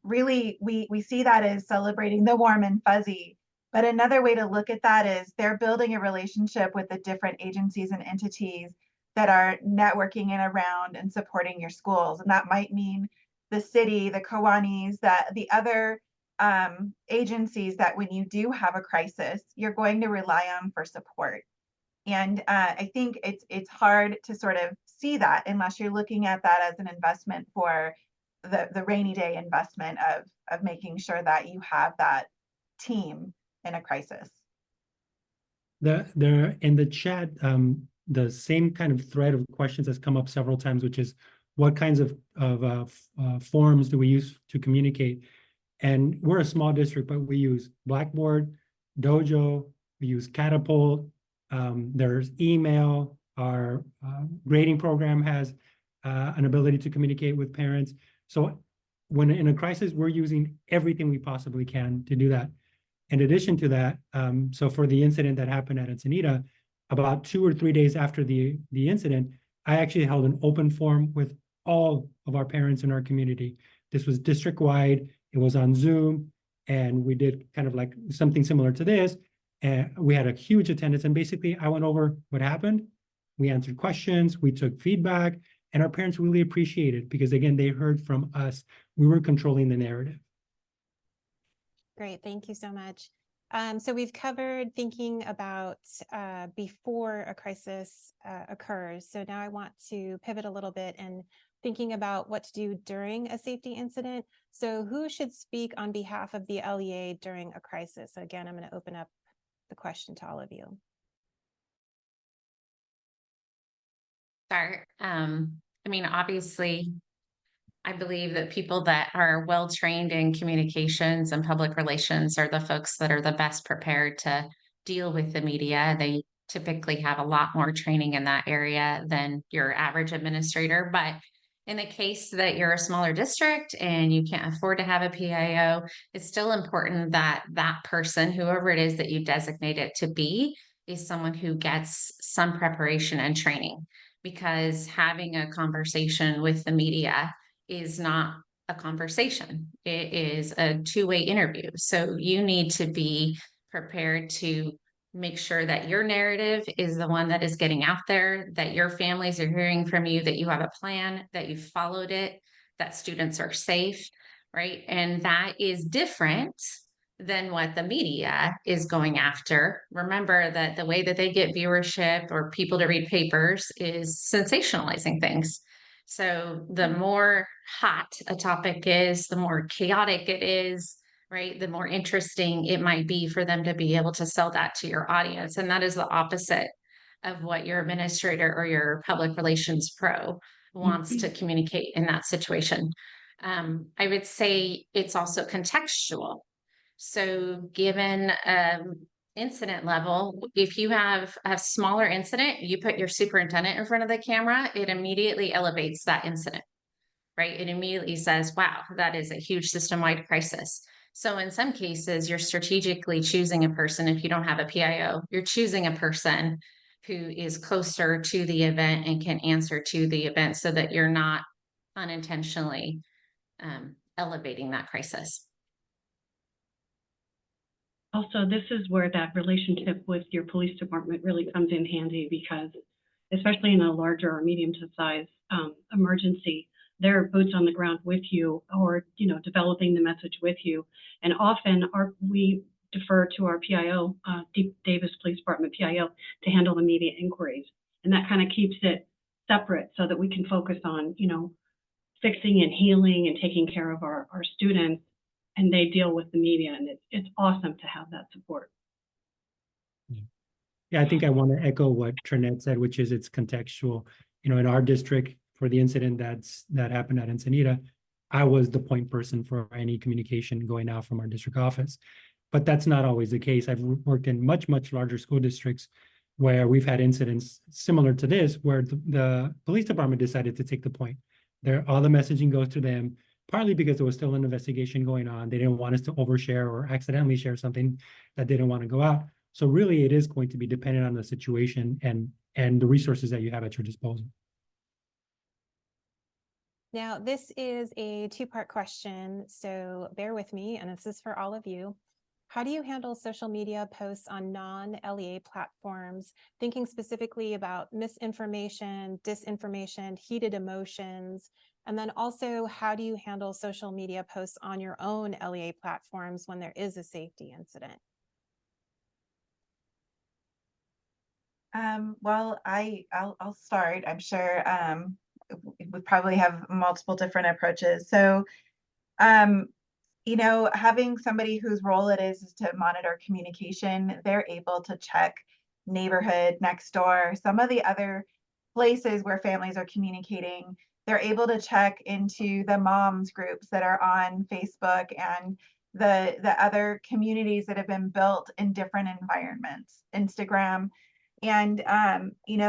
really, we see that as celebrating the warm and fuzzy. But another way to look at that is they're building a relationship with the different agencies and entities that are networking in around and supporting your schools. And that might mean the city, the Kiwanis, the other agencies that when you do have a crisis, you're going to rely on for support. And I think it's hard to sort of see that unless you're looking at that as an investment for the rainy day investment of making sure that you have that team in a crisis. There in the chat, the same kind of thread of questions has come up several times, which is what kinds of forums do we use to communicate? And we're a small district, but we use Blackboard, Dojo, we use Catapult, there's email, our grading program has an ability to communicate with parents. So when in a crisis, we're using everything we possibly can to do that. In addition to that, so for the incident that happened at Encinitas, about 2 or 3 days after the incident, I actually held an open forum with all of our parents in our community. This was district-wide, it was on Zoom, and we did kind of like something similar to this. And we had a huge attendance, and basically I went over what happened. We answered questions, we took feedback, and our parents really appreciated it because again, they heard from us. We were controlling the narrative. Great, thank you so much. So we've covered thinking about before a crisis occurs. So now I want to pivot a little bit and thinking about what to do during a safety incident. So who should speak on behalf of the LEA during a crisis? So again, I'm going to open up the question to all of you. Start. I mean, obviously, I believe that people that are well trained in communications and public relations are the folks that are the best prepared to deal with the media. They typically have a lot more training in that area than your average administrator. But in the case that you're a smaller district and you can't afford to have a PIO, it's still important that that person, whoever it is that you designate it to be, is someone who gets some preparation and training. Because having a conversation with the media is not a conversation. It is a two-way interview. So you need to be prepared to make sure that your narrative is the one that is getting out there, that your families are hearing from you, that you have a plan, that you've followed it, that students are safe, right? And that is different than what the media is going after. Remember that the way that they get viewership or people to read papers is sensationalizing things. So the more hot a topic is, the more chaotic it is, right? The more interesting it might be for them to be able to sell that to your audience. And that is the opposite of what your administrator or your public relations pro wants to communicate in that situation. I would say it's also contextual. So given incident level, if you have a smaller incident, you put your superintendent in front of the camera, it immediately elevates that incident, right? It immediately says, wow, that is a huge system-wide crisis. So in some cases, you're strategically choosing a person. If you don't have a PIO, you're choosing a person who is closer to the event and can answer to the event so that you're not unintentionally elevating that crisis. Also, this is where that relationship with your police department really comes in handy, because especially in a larger or medium to size emergency, they're boots on the ground with you, or developing the message with you. And often we defer to our PIO, Davis Police Department PIO, to handle immediate inquiries, and that kind of keeps it separate so that we can focus on fixing and healing and taking care of our students, and they deal with the media, and it's awesome to have that support. Yeah, I think I want to echo what Trinette said, which is it's contextual. In our district, for the incident that happened at Ensenada, I was the point person for any communication going out from our district office. But that's not always the case. I've worked in much, much larger school districts where we've had incidents similar to this, where the police department decided to take the point. All the messaging goes to them, partly because there was still an investigation going on. They didn't want us to overshare or accidentally share something that didn't want to go out. So really, it is going to be dependent on the situation and the resources that you have at your disposal. Now, this is a two-part question, so bear with me, and this is for all of you. How do you handle social media posts on non-LEA platforms, thinking specifically about misinformation, disinformation, heated emotions, and then also how do you handle social media posts on your own LEA platforms when there is a safety incident? Well, I'll start. I'm sure we probably have multiple different approaches. So, having somebody whose role it is to monitor communication, they're able to check neighborhood, next door, some of the other places where families are communicating. They're able to check into the moms groups that are on Facebook and the other communities that have been built in different environments, Instagram. And,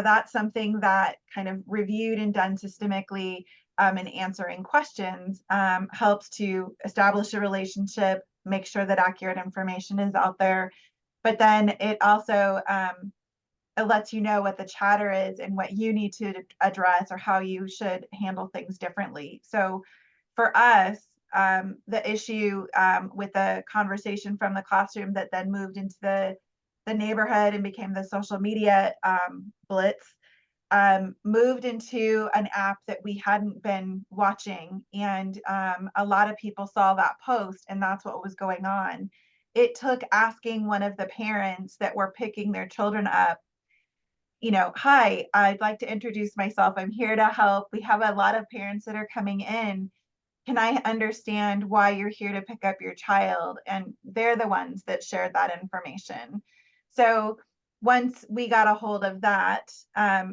that's something that kind of reviewed and done systemically in answering questions helps to establish a relationship, make sure that accurate information is out there. But then it also it lets you know what the chatter is and what you need to address or how you should handle things differently. So for us, the issue with the conversation from the classroom that then moved into the neighborhood and became the social media blitz, moved into an app that we hadn't been watching. And a lot of people saw that post, and that's what was going on. It took asking one of the parents that were picking their children up, hi, I'd like to introduce myself. I'm here to help. We have a lot of parents that are coming in. Can I understand why you're here to pick up your child? And they're the ones that shared that information. So once we got a hold of that,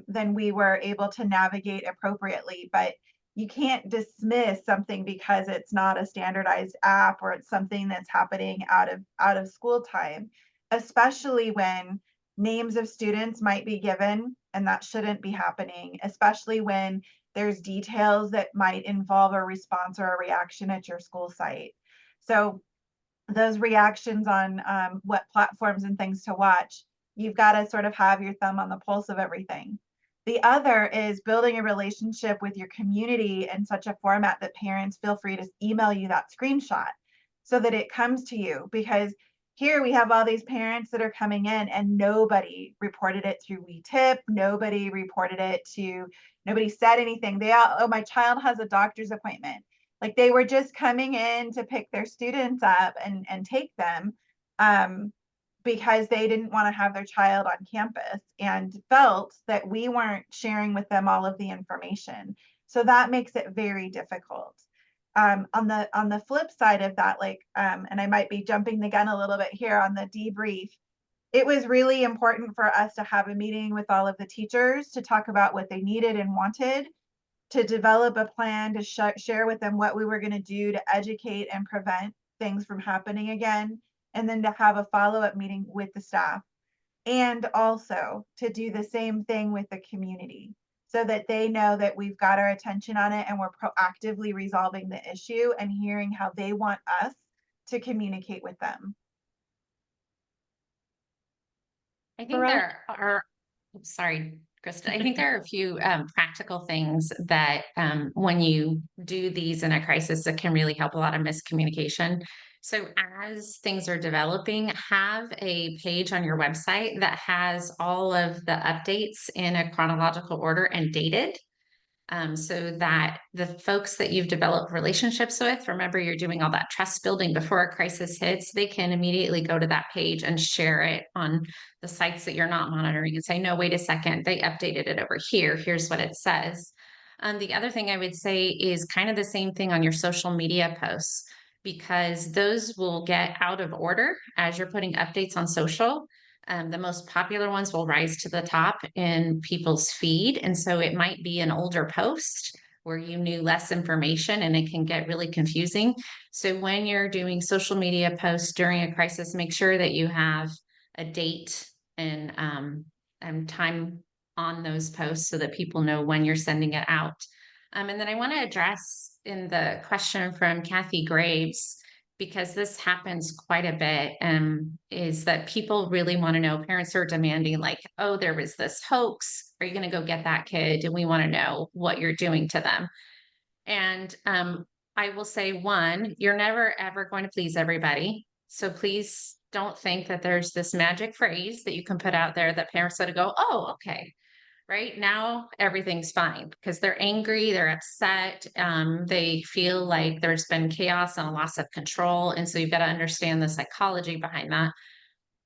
then we were able to navigate appropriately. But you can't dismiss something because it's not a standardized app or it's something that's happening out of school time, especially when names of students might be given, and that shouldn't be happening, especially when there's details that might involve a response or a reaction at your school site. So those reactions on what platforms and things to watch, you've got to sort of have your thumb on the pulse of everything. The other is building a relationship with your community in such a format that parents feel free to email you that screenshot so that it comes to you, because here we have all these parents that are coming in and nobody reported it through WeTip. Nobody reported it nobody said anything. They all, oh, my child has a doctor's appointment. Like they were just coming in to pick their students up and take them because they didn't want to have their child on campus and felt that we weren't sharing with them all of the information. So that makes it very difficult. On the flip side of that, and I might be jumping the gun a little bit here on the debrief, it was really important for us to have a meeting with all of the teachers to talk about what they needed and wanted, to develop a plan to share with them what we were going to do to educate and prevent things from happening again, and then to have a follow-up meeting with the staff, and also to do the same thing with the community so that they know that we've got our attention on it and we're proactively resolving the issue and hearing how they want us to communicate with them? I think there are, sorry, Krista, I think there are a few practical things that when you do these in a crisis that can really help a lot of miscommunication. So as things are developing, have a page on your website that has all of the updates in a chronological order and dated. So that the folks that you've developed relationships with, remember you're doing all that trust building before a crisis hits, they can immediately go to that page and share it on the sites that you're not monitoring and say, no, wait a second, they updated it over here. Here's what it says. The other thing I would say is kind of the same thing on your social media posts, because those will get out of order as you're putting updates on social. The most popular ones will rise to the top in people's feed. And so it might be an older post where you knew less information and it can get really confusing. So when you're doing social media posts during a crisis, make sure that you have a date and time on those posts so that people know when you're sending it out. And then I want to address in the question from Kathy Graves, because this happens quite a bit, is that people really want to know, parents are demanding like, oh, there was this hoax. Are you going to go get that kid? And we want to know what you're doing to them. And I will say, one, you're never, ever going to please everybody. So please don't think that there's this magic phrase that you can put out there that parents are going to go, oh, okay. Right now, everything's fine because they're angry, they're upset, they feel like there's been chaos and a loss of control. And so you've got to understand the psychology behind that.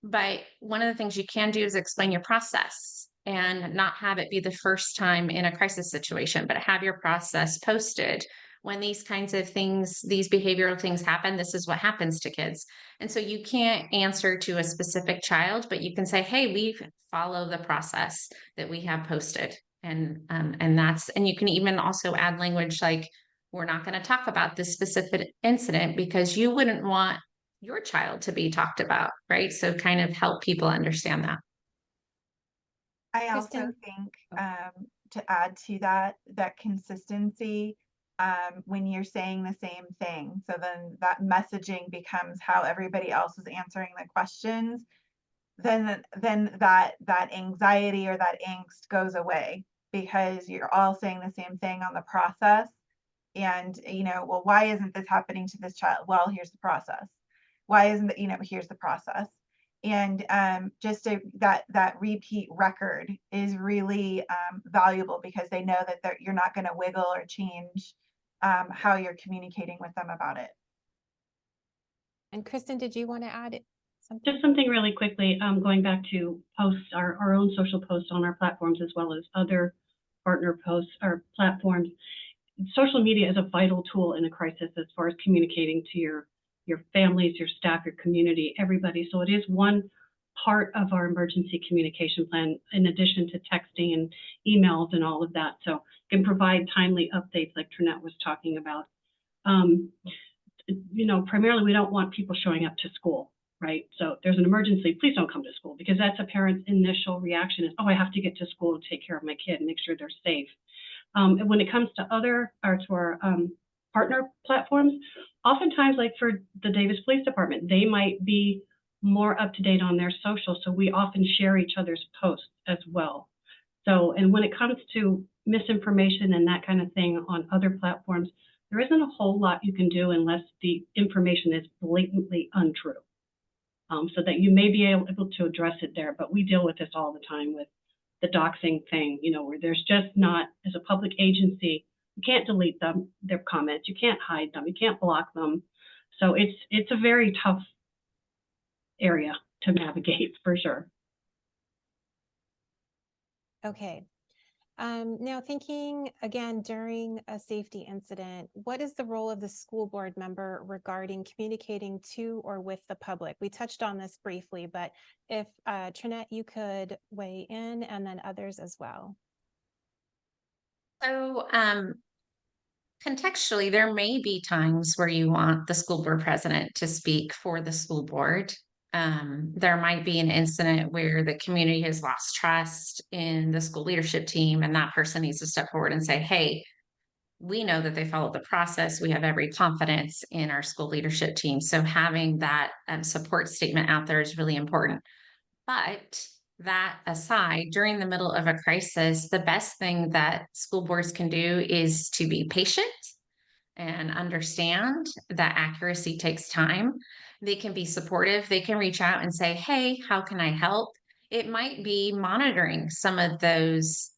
But one of the things you can do is explain your process and not have it be the first time in a crisis situation, but have your process posted. When these kinds of things, these behavioral things happen, this is what happens to kids. And so you can't answer to a specific child, but you can say, hey, we follow the process that we have posted. And you can even also add language like, we're not going to talk about this specific incident because you wouldn't want your child to be talked about, right? So kind of help people understand that. I also Kristin? think to add to that consistency, when you're saying the same thing, so then that messaging becomes how everybody else is answering the questions, then that anxiety or that angst goes away because you're all saying the same thing on the process. And well, why isn't this happening to this child? Well, here's the process. Why isn't it, here's the process. And just that repeat record is really valuable because they know that you're not going to wiggle or change how you're communicating with them about it. And Kristin, did you want to add something? Just something really quickly, going back to posts, our own social posts on our platforms, as well as other partner posts or platforms. Social media is a vital tool in a crisis as far as communicating to your families, your staff, your community, everybody. So it is one part of our emergency communication plan, in addition to texting and emails and all of that. So it can provide timely updates like Trinette was talking about. Primarily we don't want people showing up to school, right? So there's an emergency, please don't come to school, because that's a parent's initial reaction is, oh, I have to get to school to take care of my kid and make sure they're safe. And when it comes to our partner platforms, oftentimes, like for the Davis Police Department, they might be more up to date on their social. So we often share each other's posts as well. So, and when it comes to misinformation and that kind of thing on other platforms, there isn't a whole lot you can do unless the information is blatantly untrue. So that you may be able to address it there, but we deal with this all the time with the doxing thing, where there's just not, as a public agency, you can't delete them, their comments, you can't hide them, you can't block them. So it's a very tough area to navigate for sure. Okay. Now thinking again, during a safety incident, what is the role of the school board member regarding communicating to or with the public? We touched on this briefly, but if Trinette, you could weigh in, and then others as well. So contextually, there may be times where you want the school board president to speak for the school board. There might be an incident where the community has lost trust in the school leadership team, and that person needs to step forward and say, hey, we know that they followed the process. We have every confidence in our school leadership team. So having that support statement out there is really important. But that aside, during the middle of a crisis, the best thing that school boards can do is to be patient and understand that accuracy takes time. They can be supportive. They can reach out and say, hey, how can I help? It might be monitoring some of those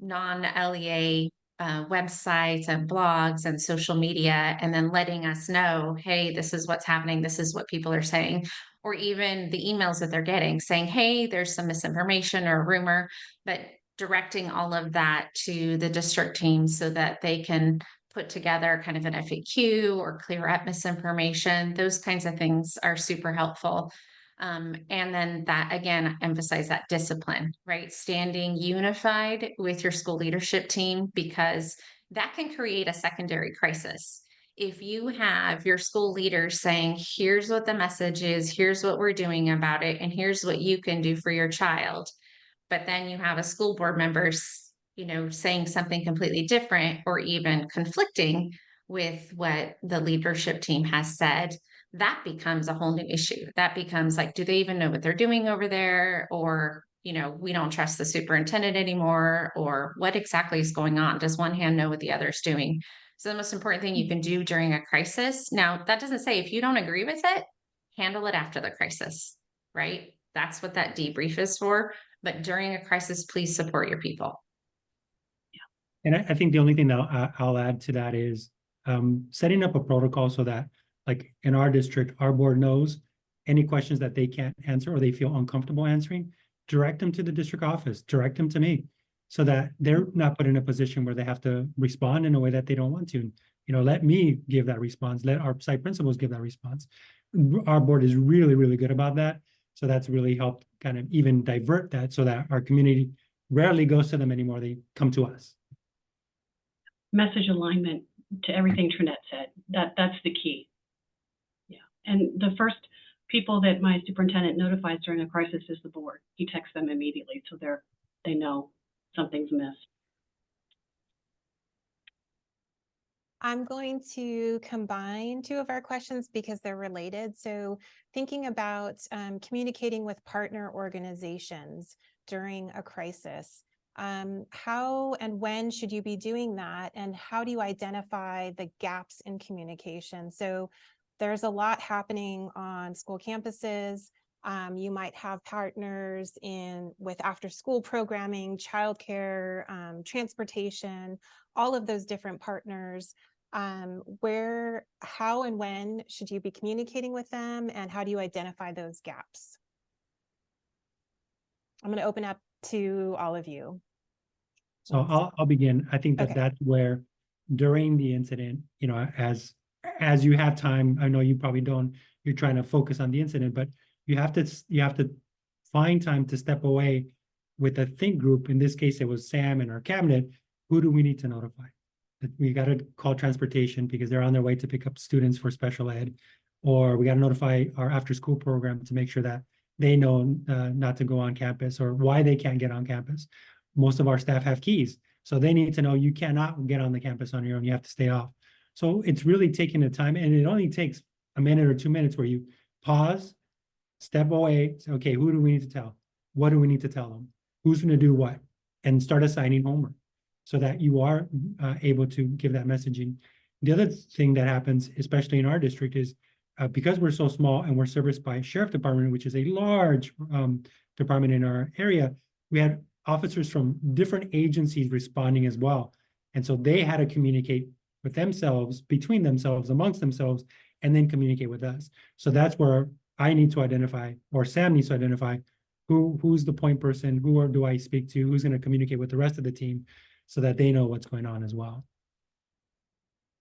non-LEA websites and blogs and social media, and then letting us know, hey, this is what's happening. This is what people are saying. Or even the emails that they're getting saying, hey, there's some misinformation or rumor, but directing all of that to the district team so that they can put together kind of an FAQ or clear up misinformation. Those kinds of things are super helpful. And then that, again, emphasize that discipline, right? Standing unified with your school leadership team, because that can create a secondary crisis. If you have your school leaders saying, here's what the message is, here's what we're doing about it, and here's what you can do for your child, but then you have a school board members, saying something completely different or even conflicting with what the leadership team has said, that becomes a whole new issue. That becomes like, do they even know what they're doing over there? Or, we don't trust the superintendent anymore, or what exactly is going on? Does one hand know what the other is doing? So the most important thing you can do during a crisis. Now, that doesn't say if you don't agree with it, handle it after the crisis, right? That's what that debrief is for. But during a crisis, please support your people. And I think the only thing that I'll add to that is setting up a protocol so that, like in our district, our board knows any questions that they can't answer or they feel uncomfortable answering, direct them to the district office, direct them to me, so that they're not put in a position where they have to respond in a way that they don't want to. Let me give that response, let our site principals give that response. Our board is really, really good about that. So that's really helped kind of even divert that so that our community rarely goes to them anymore. They come to us. Message alignment to everything Trinette said. That's the key. Yeah. And the first people that my superintendent notifies during a crisis is the board. He texts them immediately so they know something's missed. I'm going to combine two of our questions because they're related. So thinking about communicating with partner organizations during a crisis, how and when should you be doing that? And how do you identify the gaps in communication? So there's a lot happening on school campuses. You might have partners with after school programming, childcare, transportation, all of those different partners. How and when should you be communicating with them, and how do you identify those gaps? I'm going to open up to all of you. So I'll begin. I think that Okay. that's where during the incident, as you have time, I know you probably don't, you're trying to focus on the incident, but you have to find time to step away with a think group. In this case, it was Sam and our cabinet. Who do we need to notify? That we got to call transportation because they're on their way to pick up students for special ed, or we got to notify our after school program to make sure that they know not to go on campus or why they can't get on campus. Most of our staff have keys, so they need to know you cannot get on the campus on your own. You have to stay off. So it's really taking the time, and it only takes a minute or 2 minutes where you pause, step away, say, okay, who do we need to tell? What do we need to tell them? Who's going to do what? And start assigning homework so that you are able to give that messaging. The other thing that happens, especially in our district, is because we're so small and we're serviced by sheriff department, which is a large department in our area, we had officers from different agencies responding as well. And so they had to communicate with themselves, between themselves, amongst themselves, and then communicate with us. So that's where I need to identify, or Sam needs to identify, who's the point person, who do I speak to, who's going to communicate with the rest of the team so that they know what's going on as well.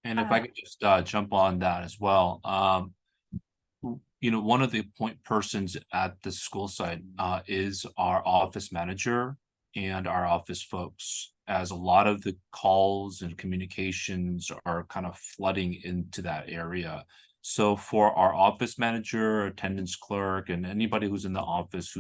And if I could just jump on that as well. One of the point persons at the school site is our office manager and our office folks, as a lot of the calls and communications are kind of flooding into that area. So for our office manager, attendance clerk, and anybody who's in the office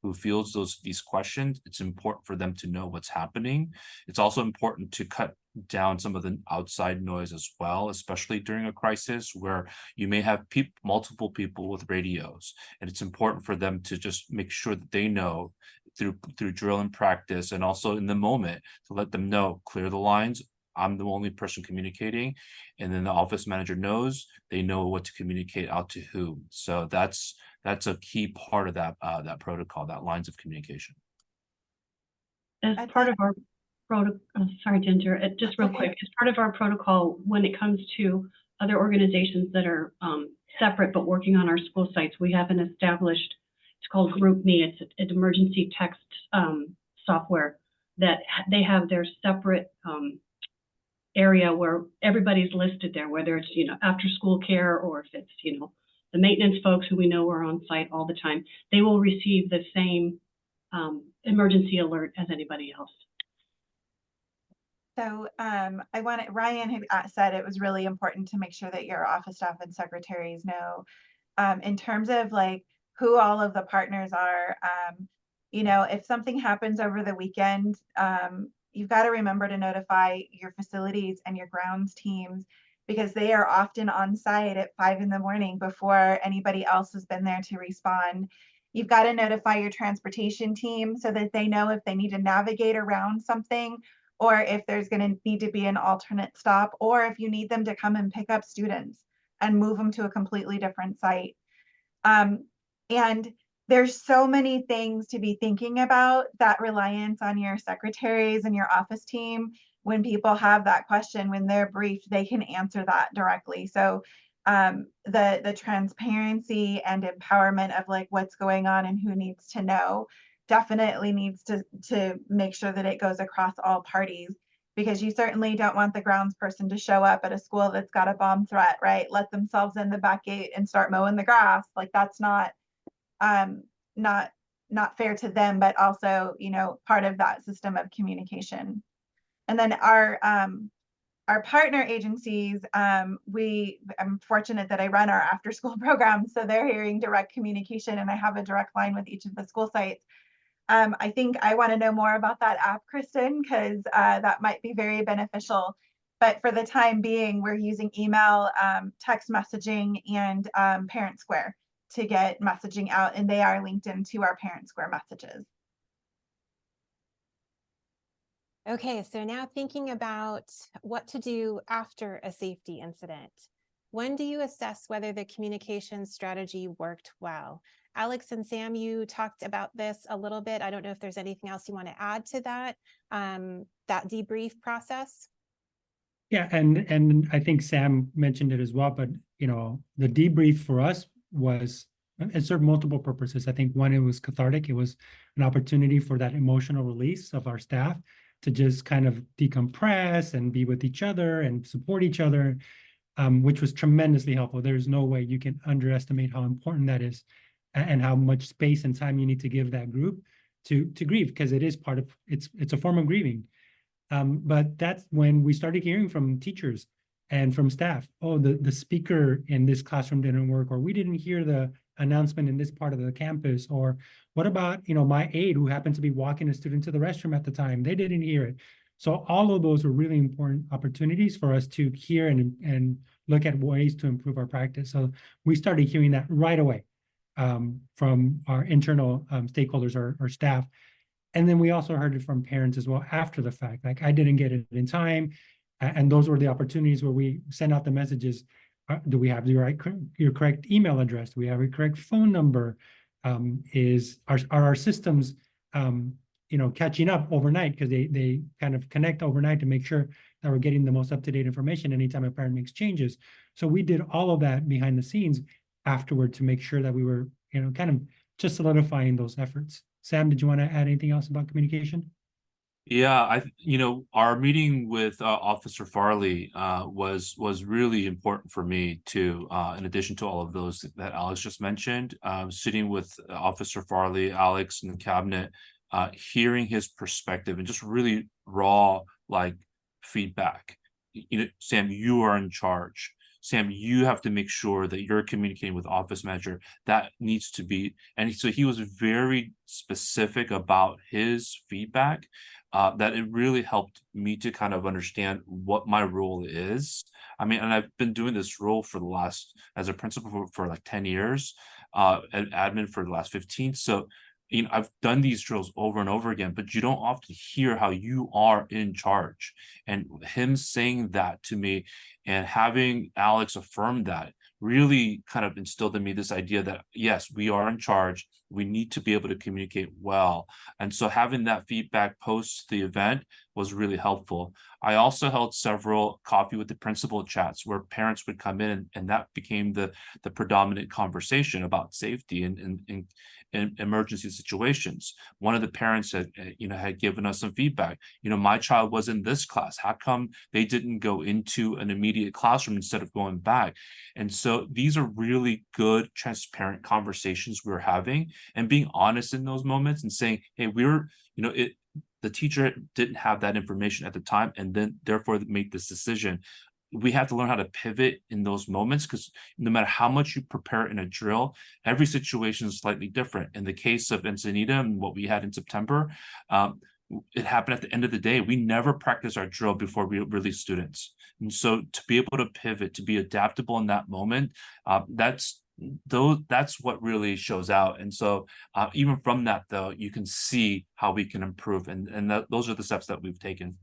who feels these questions, it's important for them to know what's happening. It's also important to cut down some of the outside noise as well, especially during a crisis where you may have multiple people with radios, and it's important for them to just make sure that they know through drill and practice, and also in the moment to let them know, clear the lines. I'm the only person communicating, and then the office manager knows, they know what to communicate out to whom. So that's a key part of that protocol, that lines of communication. As part of our protocol, sorry, Ginger, just real quick, as part of our protocol, when it comes to other organizations that are separate but working on our school sites, we have an established, it's called GroupMe. It's an emergency text software that they have their separate area where everybody's listed there, whether it's, after school care, or if it's, the maintenance folks who we know are on site all the time, they will receive the same emergency alert as anybody else. So Ryan had said it was really important to make sure that your office staff and secretaries know, in terms of like who all of the partners are. If something happens over the weekend, you've got to remember to notify your facilities and your grounds teams, because they are often on site at 5 a.m. before anybody else has been there to respond. You've got to notify your transportation team so that they know if they need to navigate around something, or if there's going to need to be an alternate stop, or if you need them to come and pick up students and move them to a completely different site. And there's so many things to be thinking about. That reliance on your secretaries and your office team, when people have that question, when they're briefed, they can answer that directly. So the transparency and empowerment of like what's going on and who needs to know definitely needs to make sure that it goes across all parties, because you certainly don't want the grounds person to show up at a school that's got a bomb threat, right? Let themselves in the back gate and start mowing the grass. Like that's not fair to them, but also, part of that system of communication. And then our partner agencies, I'm fortunate that I run our after school program, so they're hearing direct communication, and I have a direct line with each of the school sites. I think I want to know more about that app, Kristin, because that might be very beneficial. But for the time being, we're using email, text messaging, and Parent Square to get messaging out, and they are linked into our Parent Square messages. Okay, so now thinking about what to do after a safety incident. When do you assess whether the communication strategy worked well? Alex and Sam, you talked about this a little bit. I don't know if there's anything else you want to add to that debrief process. Yeah, and I think Sam mentioned it as well, but the debrief for us it served multiple purposes. I think one, it was cathartic. It was an opportunity for that emotional release of our staff to just kind of decompress and be with each other and support each other, which was tremendously helpful. There's no way you can underestimate how important that is, and how much space and time you need to give that group to grieve, because it is it's a form of grieving. But that's when we started hearing from teachers and from staff, oh, the speaker in this classroom didn't work, or we didn't hear the announcement in this part of the campus, or what about, my aide who happened to be walking a student to the restroom at the time, they didn't hear it. So all of those were really important opportunities for us to hear and look at ways to improve our practice. So we started hearing that right away from our internal stakeholders, our staff. And then we also heard it from parents as well after the fact, like, I didn't get it in time. And those were the opportunities where we send out the messages. Do we have your correct email address? Do we have your correct phone number? Are our systems, catching up overnight, because they kind of connect overnight to make sure that we're getting the most up-to-date information anytime a parent makes changes. So we did all of that behind the scenes afterward to make sure that we were, kind of just solidifying those efforts. Sam, did you want to add anything else about communication? Yeah, our meeting with Officer Farley was really important for me too. In addition to all of those that Alex just mentioned, sitting with Officer Farley, Alex, and the cabinet, hearing his perspective and just really raw feedback. Sam, you are in charge. Sam, you have to make sure that you're communicating with office manager. That needs to be, and so he was very specific about his feedback, that it really helped me to kind of understand what my role is. I mean, and I've been doing this role for the last, as a principal for like 10 years, and admin for the last 15. So, you know, I've done these drills over and over again, but you don't often hear how you are in charge. And him saying that to me and having Alex affirm that really kind of instilled in me this idea that, yes, we are in charge. We need to be able to communicate well. And so having that feedback post the event was really helpful. I also held several coffee with the principal chats where parents would come in, and that became the predominant conversation about safety and in emergency situations. One of the parents had, had given us some feedback. My child was in this class. How come they didn't go into an immediate classroom instead of going back? And so these are really good, transparent conversations we're having, and being honest in those moments and saying, hey, the teacher didn't have that information at the time, and then therefore made this decision. We have to learn how to pivot in those moments, because no matter how much you prepare in a drill, every situation is slightly different. In the case of Ensenada and what we had in September, it happened at the end of the day. We never practice our drill before we release students. And so to be able to pivot, to be adaptable in that moment, that's what really shows out. And so even from that, though, you can see how we can improve. And those are the steps that we've taken.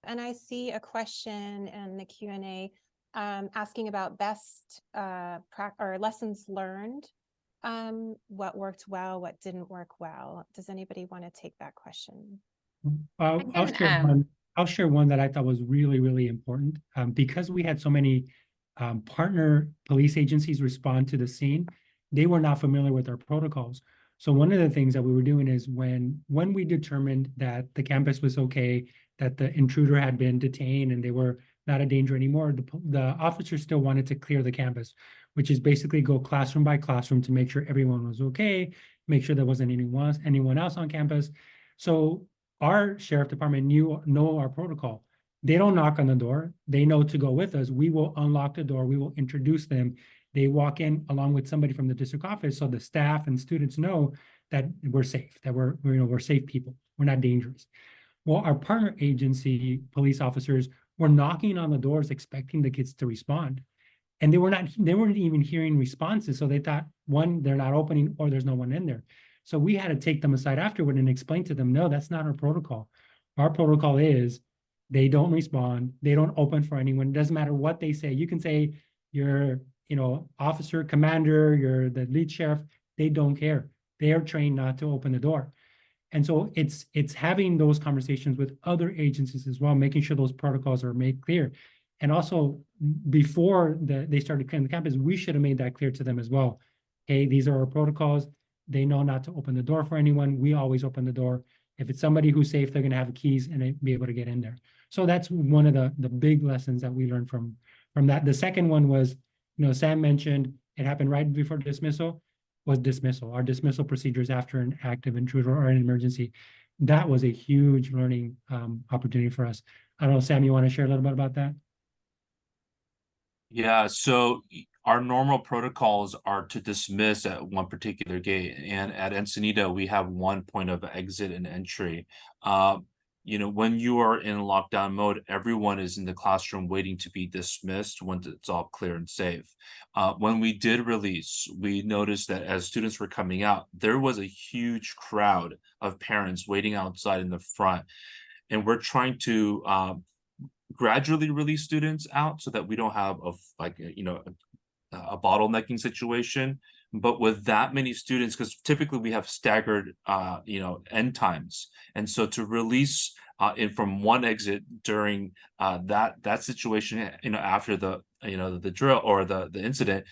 And I see a question in the Q&A asking about best or lessons learned. What worked well, what didn't work well. Does anybody want to take that question? I'll share one that I thought was really, really important. Because we had so many partner police agencies respond to the scene, they were not familiar with our protocols. So one of the things that we were doing is when we determined that the campus was okay, that the intruder had been detained and they were not a danger anymore, the officers still wanted to clear the campus, which is basically go classroom by classroom to make sure everyone was okay, make sure there wasn't anyone else on campus. So our sheriff department know our protocol. They don't knock on the door. They know to go with us. We will unlock the door. We will introduce them. They walk in along with somebody from the district office, so the staff and students know that we're safe, that we're safe people. We're not dangerous. Well, our partner agency police officers were knocking on the doors expecting the kids to respond. And they weren't even hearing responses. So they thought, one, they're not opening, or there's no one in there. So we had to take them aside afterward and explain to them, no, that's not our protocol. Our protocol is they don't respond, they don't open for anyone. It doesn't matter what they say. You can say you're, officer, commander, you're the lead sheriff. They don't care. They are trained not to open the door. And so it's having those conversations with other agencies as well, making sure those protocols are made clear. And also, before they started clearing the campus, we should have made that clear to them as well. Hey, these are our protocols. They know not to open the door for anyone. We always open the door. If it's somebody who's safe, they're going to have keys and be able to get in there. So that's one of the big lessons that we learned from that. The second one was, Sam mentioned it happened right before dismissal. Was dismissal. Our dismissal procedures after an active intruder or an emergency. That was a huge learning opportunity for us. I don't know, Sam, you want to share a little bit about that? Yeah, so our normal protocols are to dismiss at one particular gate, and at Ensenada, we have one point of exit and entry. When you are in lockdown mode, everyone is in the classroom waiting to be dismissed once it's all clear and safe. When we did release, we noticed that as students were coming out, there was a huge crowd of parents waiting outside in the front. And we're trying to gradually release students out so that we don't have a bottlenecking situation. But with that many students, because typically we have staggered end times, and so to release from one exit during that situation, after the drill or the incident,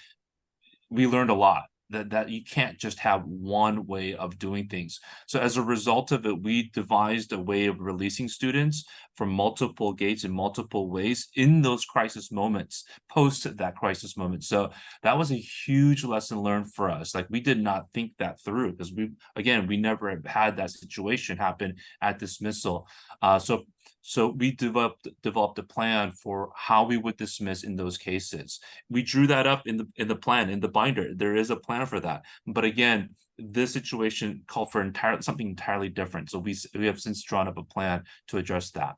we learned a lot. That you can't just have one way of doing things. So as a result of it, we devised a way of releasing students from multiple gates in multiple ways in those crisis moments, post that crisis moment. So that was a huge lesson learned for us. Like, we did not think that through, because we never had that situation happen at dismissal. So we developed a plan for how we would dismiss in those cases. We drew that up in the plan, in the binder. There is a plan for that. But again, this situation called for something entirely different. So we have since drawn up a plan to address that.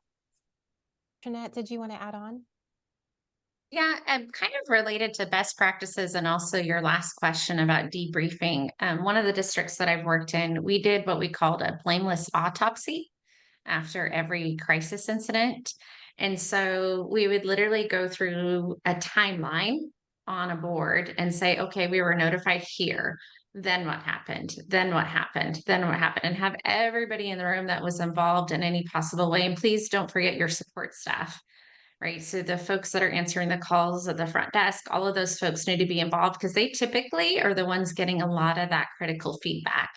Trinette, did you want to add on? Yeah, kind of related to best practices and also your last question about debriefing. One of the districts that I've worked in, we did what we called a blameless autopsy after every crisis incident. And so we would literally go through a timeline on a board and say, okay, we were notified here. Then what happened? Then what happened? Then what happened? And have everybody in the room that was involved in any possible way. And please don't forget your support staff, right? So the folks that are answering the calls at the front desk, all of those folks need to be involved because they typically are the ones getting a lot of that critical feedback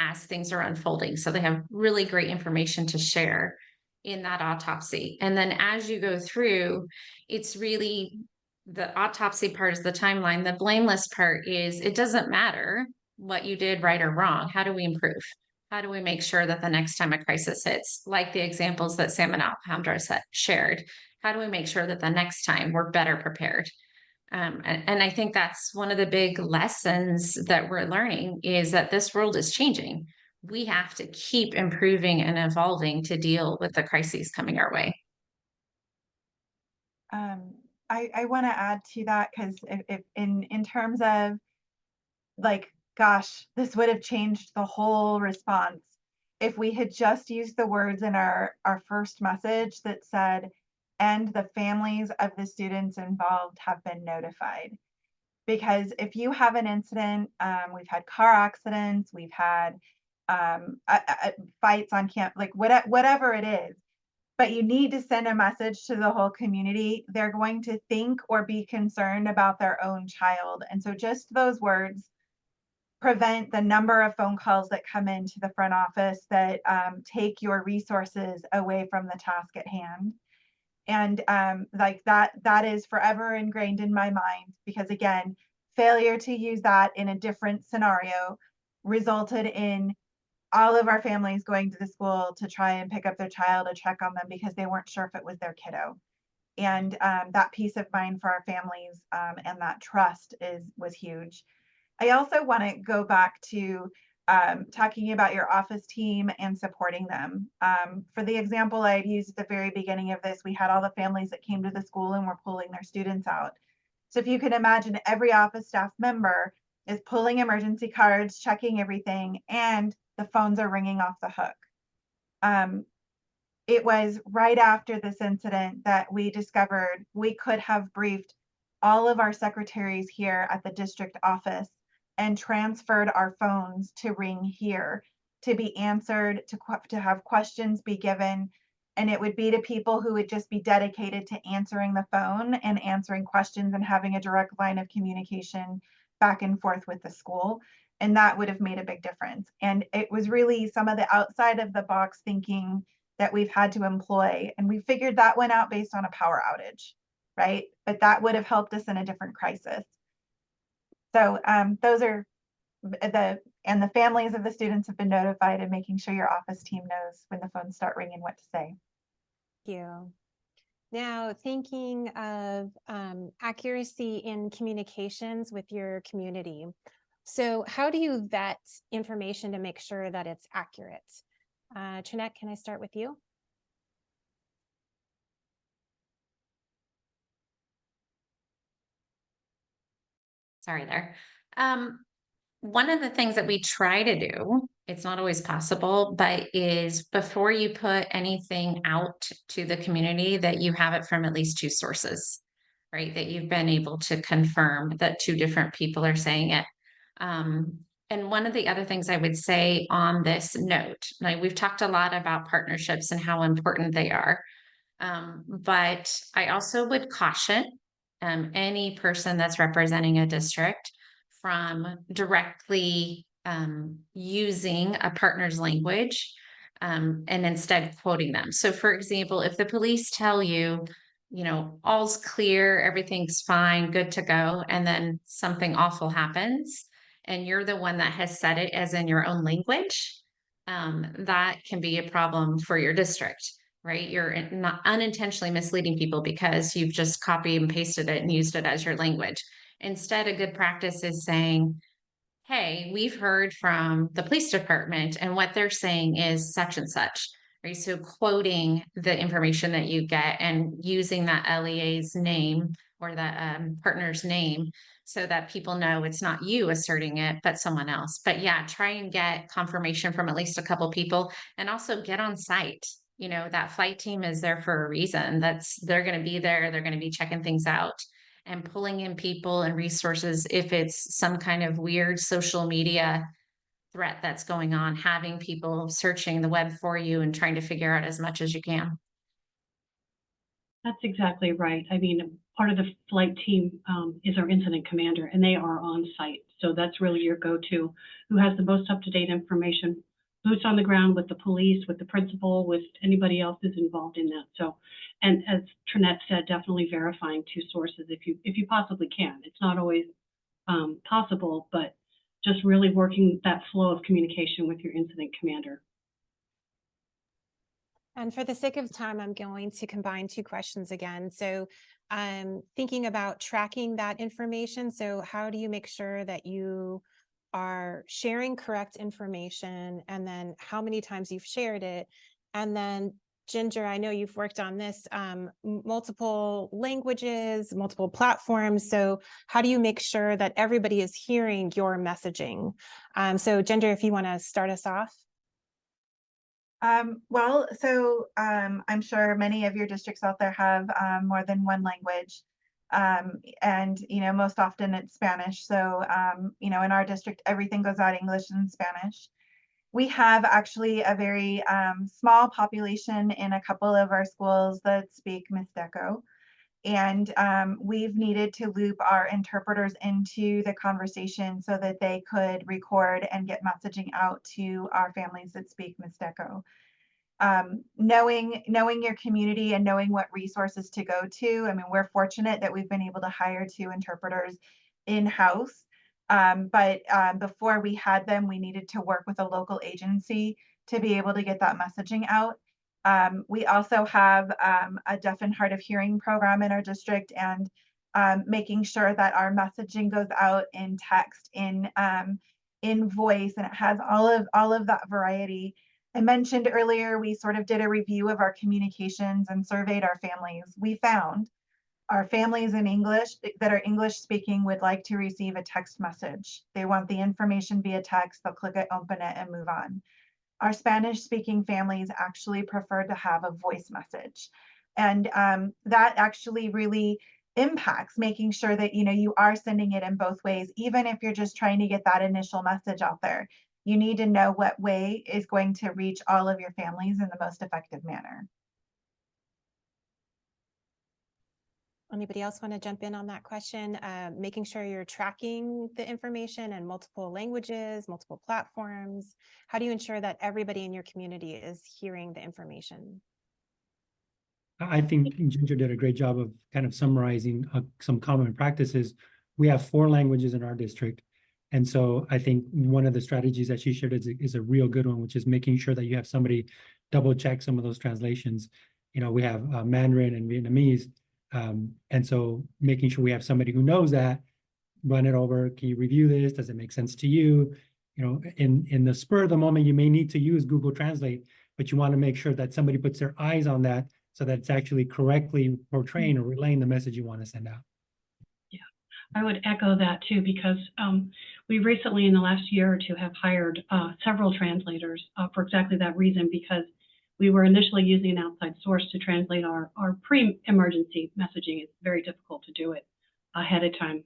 as things are unfolding. So they have really great information to share in that autopsy. And then as you go through, it's really the autopsy part is the timeline. The blameless part is it doesn't matter what you did right or wrong. How do we improve? How do we make sure that the next time a crisis hits, like the examples that Sam and Alejandra shared, how do we make sure that the next time we're better prepared? And I think that's one of the big lessons that we're learning is that this world is changing. We have to keep improving and evolving to deal with the crises coming our way. I want to add to that because if in terms of like, gosh, this would have changed the whole response if we had just used the words in our first message that said, and the families of the students involved have been notified. Because if you have an incident, we've had car accidents, we've had fights on camp, like whatever it is, but you need to send a message to the whole community. They're going to think or be concerned about their own child. And so just those words prevent the number of phone calls that come into the front office that take your resources away from the task at hand. And like that is forever ingrained in my mind because again, failure to use that in a different scenario resulted in all of our families going to the school to try and pick up their child or check on them because they weren't sure if it was their kiddo. And that peace of mind for our families and that trust was huge. I also want to go back to talking about your office team and supporting them. For the example I used at the very beginning of this, we had all the families that came to the school and were pulling their students out. So if you can imagine, every office staff member is pulling emergency cards, checking everything, and the phones are ringing off the hook. It was right after this incident that we discovered we could have briefed all of our secretaries here at the district office and transferred our phones to ring here to be answered, to have questions be given. And it would be to people who would just be dedicated to answering the phone and answering questions and having a direct line of communication back and forth with the school. And that would have made a big difference. And it was really some of the outside of the box thinking that we've had to employ. And we figured that went out based on a power outage, right? But that would have helped us in a different crisis. So those are the families of the students have been notified and making sure your office team knows when the phones start ringing what to say. Thank you. Now, thinking of accuracy in communications with your community. So how do you vet information to make sure that it's accurate? Trinette, can I start with you? Sorry there. One of the things that we try to do, it's not always possible, but is before you put anything out to the community that you have it from at least two sources, right? That you've been able to confirm that two different people are saying it. And one of the other things I would say on this note, like we've talked a lot about partnerships and how important they are. But I also would caution any person that's representing a district from directly using a partner's language and instead quoting them. So for example, if the police tell you, you know, all's clear, everything's fine, good to go, and then something awful happens, and you're the one that has said it as in your own language, that can be a problem for your district. right? You're not unintentionally misleading people because you've just copied and pasted it and used it as your language. Instead, a good practice is saying, hey, we've heard from the police department and what they're saying is such and such, right? So quoting the information that you get and using that LEA's name or that partner's name so that people know it's not you asserting it, but someone else. But yeah, try and get confirmation from at least a couple people and also get on site. You know, that flight team is there for a reason. They're going to be there. They're going to be checking things out and pulling in people and resources if it's some kind of weird social media threat that's going on, having people searching the web for you and trying to figure out as much as you can. That's exactly right. I mean, part of the flight team is our incident commander, and they are on site. So that's really your go-to, who has the most up-to-date information, boots on the ground with the police, with the principal, with anybody else who's involved in that. So, and as Trinette said, definitely verifying two sources if you possibly can. It's not always possible, but just really working that flow of communication with your incident commander. And for the sake of time, I'm going to combine two questions again. So thinking about tracking that information. So how do you make sure that you are sharing correct information, and then how many times you've shared it? And then Ginger, I know you've worked on this, multiple languages, multiple platforms. So how do you make sure that everybody is hearing your messaging? So Ginger, if you want to start us off. Well, so I'm sure many of your districts out there have more than one language. And, you know, most often it's Spanish. So, you know, in our district, everything goes out English and Spanish. We have actually a very small population in a couple of our schools that speak Mixteco. And we've needed to loop our interpreters into the conversation so that they could record and get messaging out to our families that speak Mixteco. Knowing your community and knowing what resources to go to. I mean, we're fortunate that we've been able to hire 2 interpreters in-house. But before we had them, we needed to work with a local agency to be able to get that messaging out. We also have a deaf and hard of hearing program in our district, and making sure that our messaging goes out in text, in voice, and it has all of that variety. I mentioned earlier, we sort of did a review of our communications and surveyed our families. We found our families in English that are English speaking would like to receive a text message. They want the information via text, they'll click it, open it, and move on. Our Spanish speaking families actually prefer to have a voice message. And that actually really impacts making sure that, you know, you are sending it in both ways, even if you're just trying to get that initial message out there. You need to know what way is going to reach all of your families in the most effective manner. Anybody else want to jump in on that question? Making sure you're tracking the information in multiple languages, multiple platforms. How do you ensure that everybody in your community is hearing the information? I think Ginger did a great job of kind of summarizing some common practices. We have 4 languages in our district. And so I think one of the strategies that she shared is a real good one, which is making sure that you have somebody double check some of those translations. You know, we have Mandarin and Vietnamese. And so making sure we have somebody who knows that, run it over. Can you review this? Does it make sense to you? You know, in the spur of the moment, you may need to use Google Translate, but you want to make sure that somebody puts their eyes on that so that it's actually correctly portraying or relaying the message you want to send out. I would echo that too, because we recently in the last year or 2 have hired several translators for exactly that reason, because we were initially using an outside source to translate our pre-emergency messaging. It's very difficult to do it ahead of time.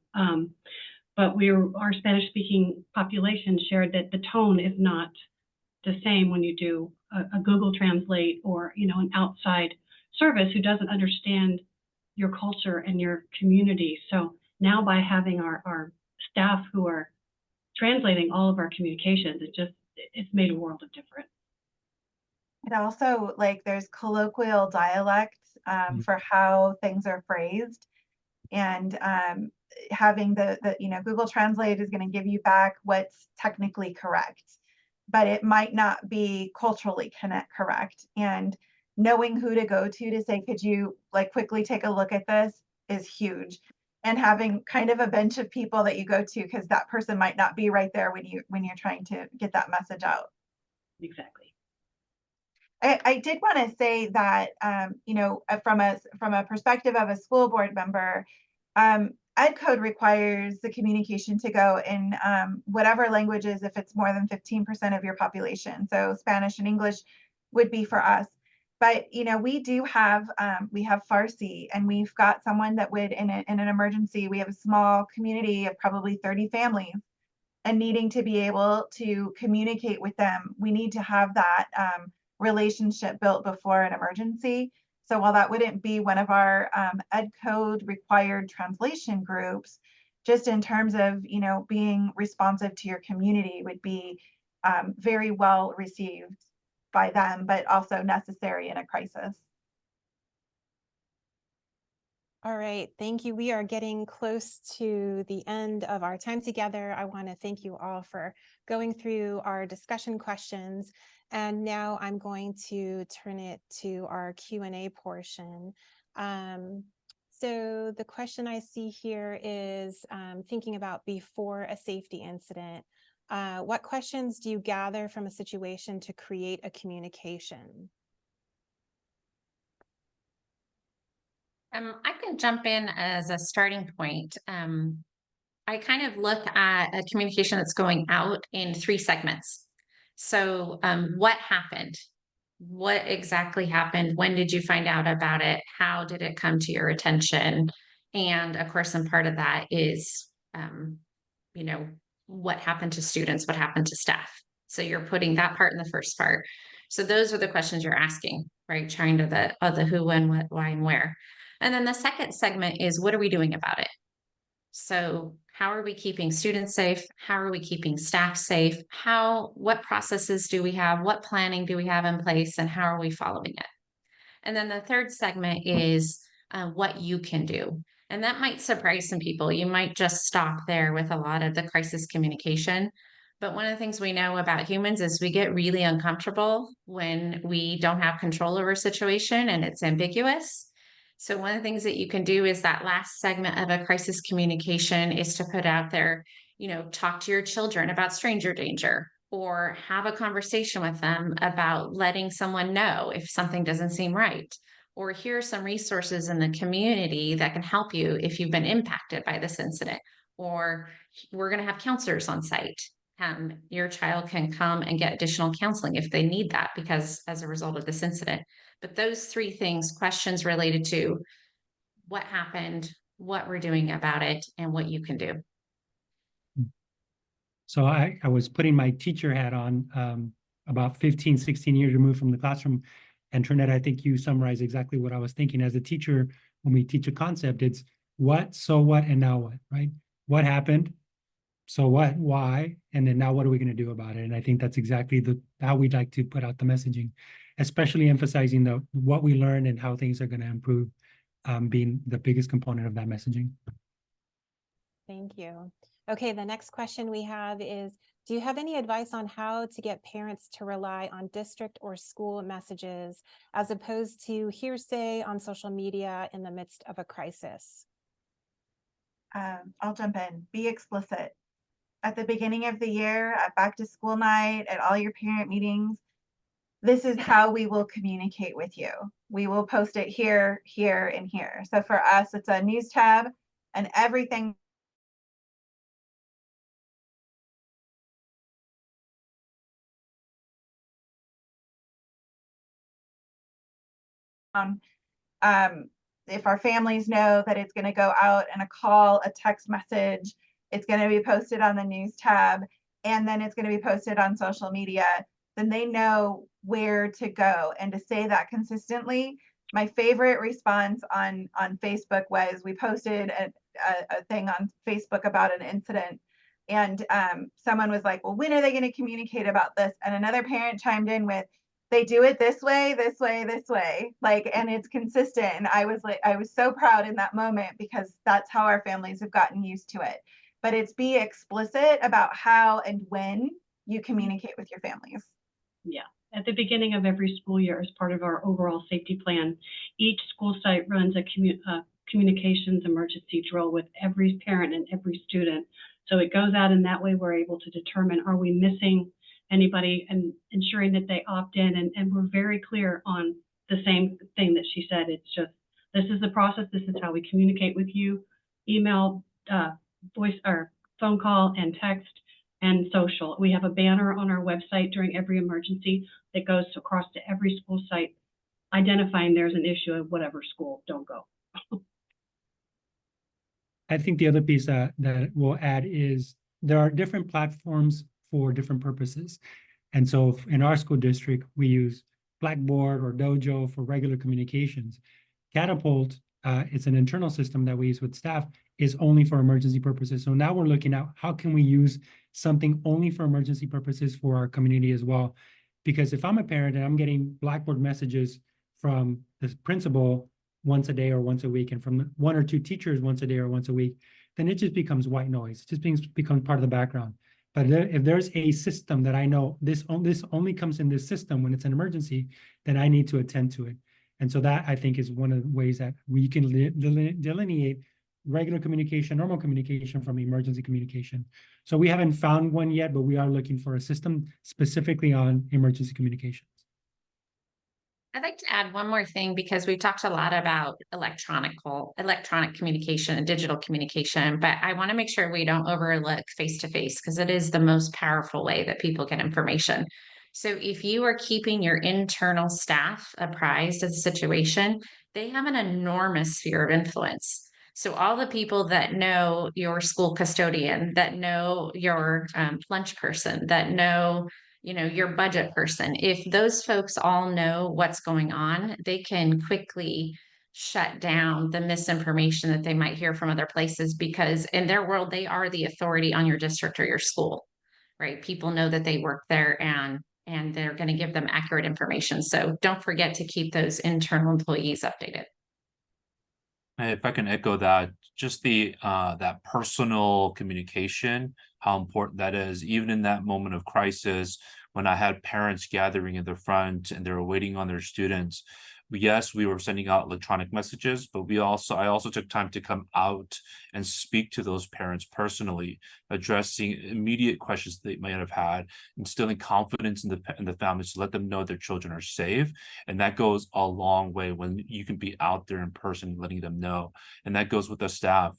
But our Spanish speaking population shared that the tone is not the same when you do a Google Translate or, you know, an outside service who doesn't understand your culture and your community. So now by having our staff who are translating all of our communications, it's made a world of difference. It also, like, there's colloquial dialect for how things are phrased, and having the you know, Google Translate is going to give you back what's technically correct, but it might not be culturally correct. And knowing who to go to say, could you like quickly take a look at this, is huge. And having kind of a bench of people that you go to, because that person might not be right there when you're trying to get that message out. Exactly. I did want to say that, you know, from a perspective of a school board member, Ed Code requires the communication to go in whatever languages, if it's more than 15% of your population. So Spanish and English would be for us. But, you know, we do have, we have Farsi, and we've got someone that would, in an emergency, we have a small community of probably 30 families, and needing to be able to communicate with them, we need to have that relationship built before an emergency. So while that wouldn't be one of our Ed Code required translation groups, just in terms of, you know, being responsive to your community would be very well received by them, but also necessary in a crisis. All right, thank you. We are getting close to the end of our time together. I want to thank you all for going through our discussion questions. And now I'm going to turn it to our Q&A portion. So the question I see here is thinking about before a safety incident. What questions do you gather from a situation to create a communication? I can jump in as a starting point. I kind of look at a communication that's going out in 3 segments. So, what happened? What exactly happened? When did you find out about it? How did it come to your attention? And of course, and part of that is, you know, what happened to students? What happened to staff? So you're putting that part in the first part. So those are the questions you're asking, right? Trying to the who, when, what, why, and where. And then the second segment is what are we doing about it? So how are we keeping students safe? How are we keeping staff safe? What processes do we have? What planning do we have in place? And how are we following it? And then the third segment is what you can do. And that might surprise some people. You might just stop there with a lot of the crisis communication. But one of the things we know about humans is we get really uncomfortable when we don't have control over a situation and it's ambiguous. So one of the things that you can do is that last segment of a crisis communication is to put out there, you know, talk to your children about stranger danger, or have a conversation with them about letting someone know if something doesn't seem right, or here are some resources in the community that can help you if you've been impacted by this incident, or we're going to have counselors on site. Your child can come and get additional counseling if they need that because as a result of this incident. But those 3 things, questions related to what happened, what we're doing about it, and what you can do. So I was putting my teacher hat on about 15, 16 years removed from the classroom. And Trinette, I think you summarized exactly what I was thinking. As a teacher, when we teach a concept, it's what, so what, and now what, right? What happened? So what, why, and then now what are we going to do about it? And I think that's exactly how we'd like to put out the messaging, especially emphasizing what we learn and how things are going to improve, being the biggest component of that messaging. Thank you. Okay, the next question we have is, do you have any advice on how to get parents to rely on district or school messages as opposed to hearsay on social media in the midst of a crisis? I'll jump in. Be explicit. At the beginning of the year, at back to school night, at all your parent meetings, this is how we will communicate with you. We will post it here, here, and here. So for us, it's a news tab and everything if our families know that it's going to go out in a call, a text message, it's going to be posted on the news tab, and then it's going to be posted on social media, then they know where to go. And to say that consistently, my favorite response on Facebook was we posted a thing on Facebook about an incident, and someone was like, well, when are they going to communicate about this? And another parent chimed in with, they do it this way, this way, this way, like, and it's consistent. And I was so proud in that moment because that's how our families have gotten used to it. But it's be explicit about how and when you communicate with your families. Yeah. at the beginning of every school year, as part of our overall safety plan, each school site runs a communications emergency drill with every parent and every student. So it goes out, and that way we're able to determine, are we missing anybody, and ensuring that they opt in. And we're very clear on the same thing that she said. It's just, this is the process. This is how we communicate with you: email, voice or phone call, and text, and social. We have a banner on our website during every emergency that goes across to every school site, identifying there's an issue at whatever school. Don't go. I think the other piece that we'll add is there are different platforms for different purposes. And so in our school district, we use Blackboard or Dojo for regular communications. Catapult, it's an internal system that we use with staff, is only for emergency purposes. So now we're looking at how can we use something only for emergency purposes for our community as well. Because if I'm a parent and I'm getting Blackboard messages from the principal once a day or once a week, and from one or two teachers once a day or once a week, then it just becomes white noise. It just becomes part of the background. But if there's a system that I know this only comes in this system when it's an emergency, then I need to attend to it. And so that, I think, is one of the ways that we can delineate regular communication, normal communication from emergency communication. So we haven't found one yet, but we are looking for a system specifically on emergency communications. I'd like to add one more thing, because we've talked a lot about electronic communication and digital communication, but I want to make sure we don't overlook face-to-face, because it is the most powerful way that people get information. So if you are keeping your internal staff apprised of the situation, they have an enormous sphere of influence. So all the people that know your school custodian, that know your lunch person, that know your budget person, if those folks all know what's going on, they can quickly shut down the misinformation that they might hear from other places, because in their world, they are the authority on your district or your school, right? People know that they work there, and they're going to give them accurate information. So don't forget to keep those internal employees updated. If I can echo that, just the that personal communication, how important that is, even in that moment of crisis, when I had parents gathering in the front and they were waiting on their students. Yes, we were sending out electronic messages, but I also took time to come out and speak to those parents personally, addressing immediate questions they might have had, instilling confidence in the families to let them know their children are safe. And that goes a long way when you can be out there in person, letting them know. And that goes with the staff.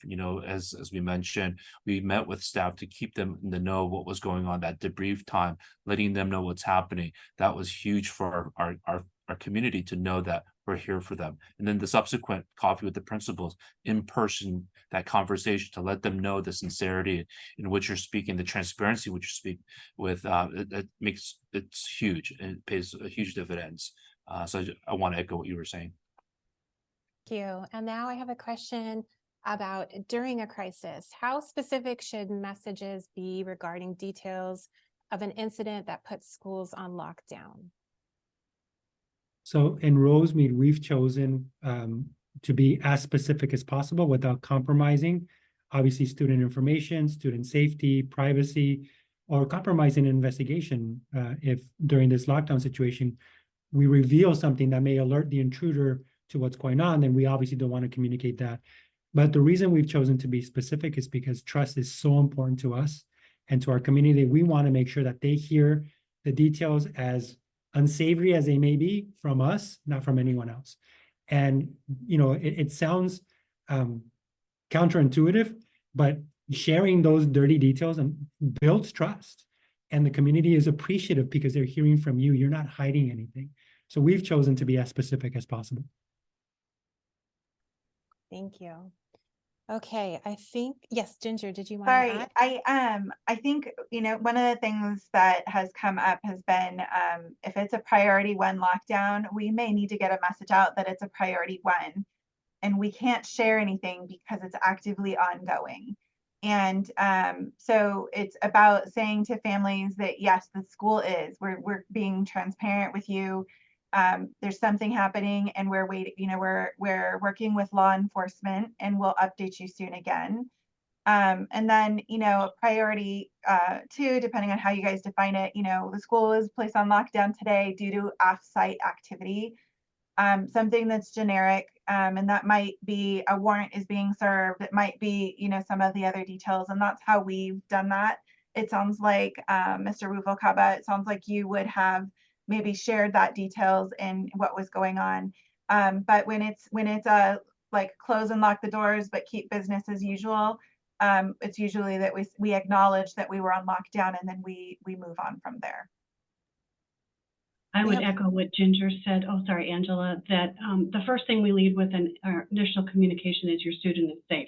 As we mentioned, we met with staff to keep them in the know of what was going on, that debrief time, letting them know what's happening. That was huge for our community to know that we're here for them. And then the subsequent coffee with the principals, in person, that conversation to let them know the sincerity in which you're speaking, the transparency in which you speak with, it's huge, and it pays a huge dividends. So I want to echo what you were saying. Thank you. And now I have a question about during a crisis. How specific should messages be regarding details of an incident that puts schools on lockdown? So in Rosemead, we've chosen to be as specific as possible without compromising, obviously, student information, student safety, privacy, or compromising an investigation. If during this lockdown situation, we reveal something that may alert the intruder to what's going on, then we obviously don't want to communicate that. But the reason we've chosen to be specific is because trust is so important to us and to our community. We want to make sure that they hear the details, as unsavory as they may be, from us, not from anyone else. And it sounds counterintuitive, but sharing those dirty details and builds trust, and the community is appreciative because they're hearing from you. You're not hiding anything. So we've chosen to be as specific as possible. Thank you. Okay, I think, yes, Ginger, did you want Sorry, to add? I think, one of the things that has come up has been, if it's a priority 1 lockdown, we may need to get a message out that it's a priority 1, and we can't share anything because it's actively ongoing. And so it's about saying to families that, yes, the school is, we're being transparent with you. There's something happening, and we're waiting, we're working with law enforcement, and we'll update you soon again. And then, priority 2, depending on how you guys define it, the school is placed on lockdown today due to off-site activity. Something that's generic, and that might be a warrant is being served. It might be, some of the other details, and that's how we've done that. It sounds like, Mr. Wufelkaba, it sounds like you would have maybe shared that details in what was going on. But when it's like close and lock the doors, but keep business as usual, it's usually that we acknowledge that we were on lockdown, and then we move on from there. I We would have- echo what Ginger said. Oh, sorry, Angela, that the first thing we lead with in our initial communication is your student is safe,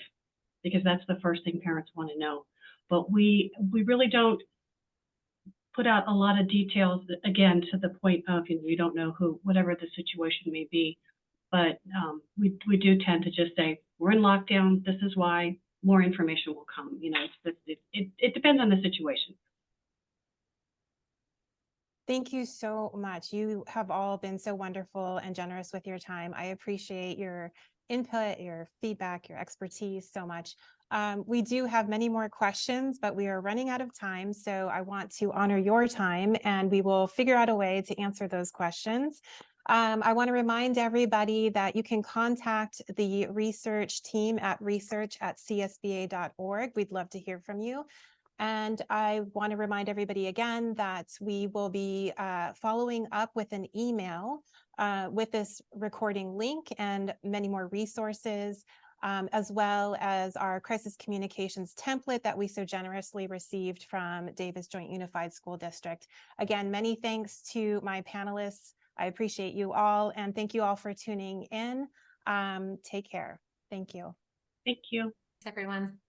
because that's the first thing parents want to know. But we really don't put out a lot of details, again, to the point of, you don't know who, whatever the situation may be. But we do tend to just say, we're in lockdown, this is why, more information will come. It depends on the situation. Thank you so much. You have all been so wonderful and generous with your time. I appreciate your input, your feedback, your expertise so much. We do have many more questions, but we are running out of time. So I want to honor your time, and we will figure out a way to answer those questions. I want to remind everybody that you can contact the research team at research@csba.org. We'd love to hear from you. And I want to remind everybody again that we will be following up with an email with this recording link and many more resources, as well as our crisis communications template that we so generously received from Davis Joint Unified School District. Again, many thanks to my panelists. I appreciate you all, and thank you all for tuning in. Take care. Thank you. Thank you. Thanks, everyone.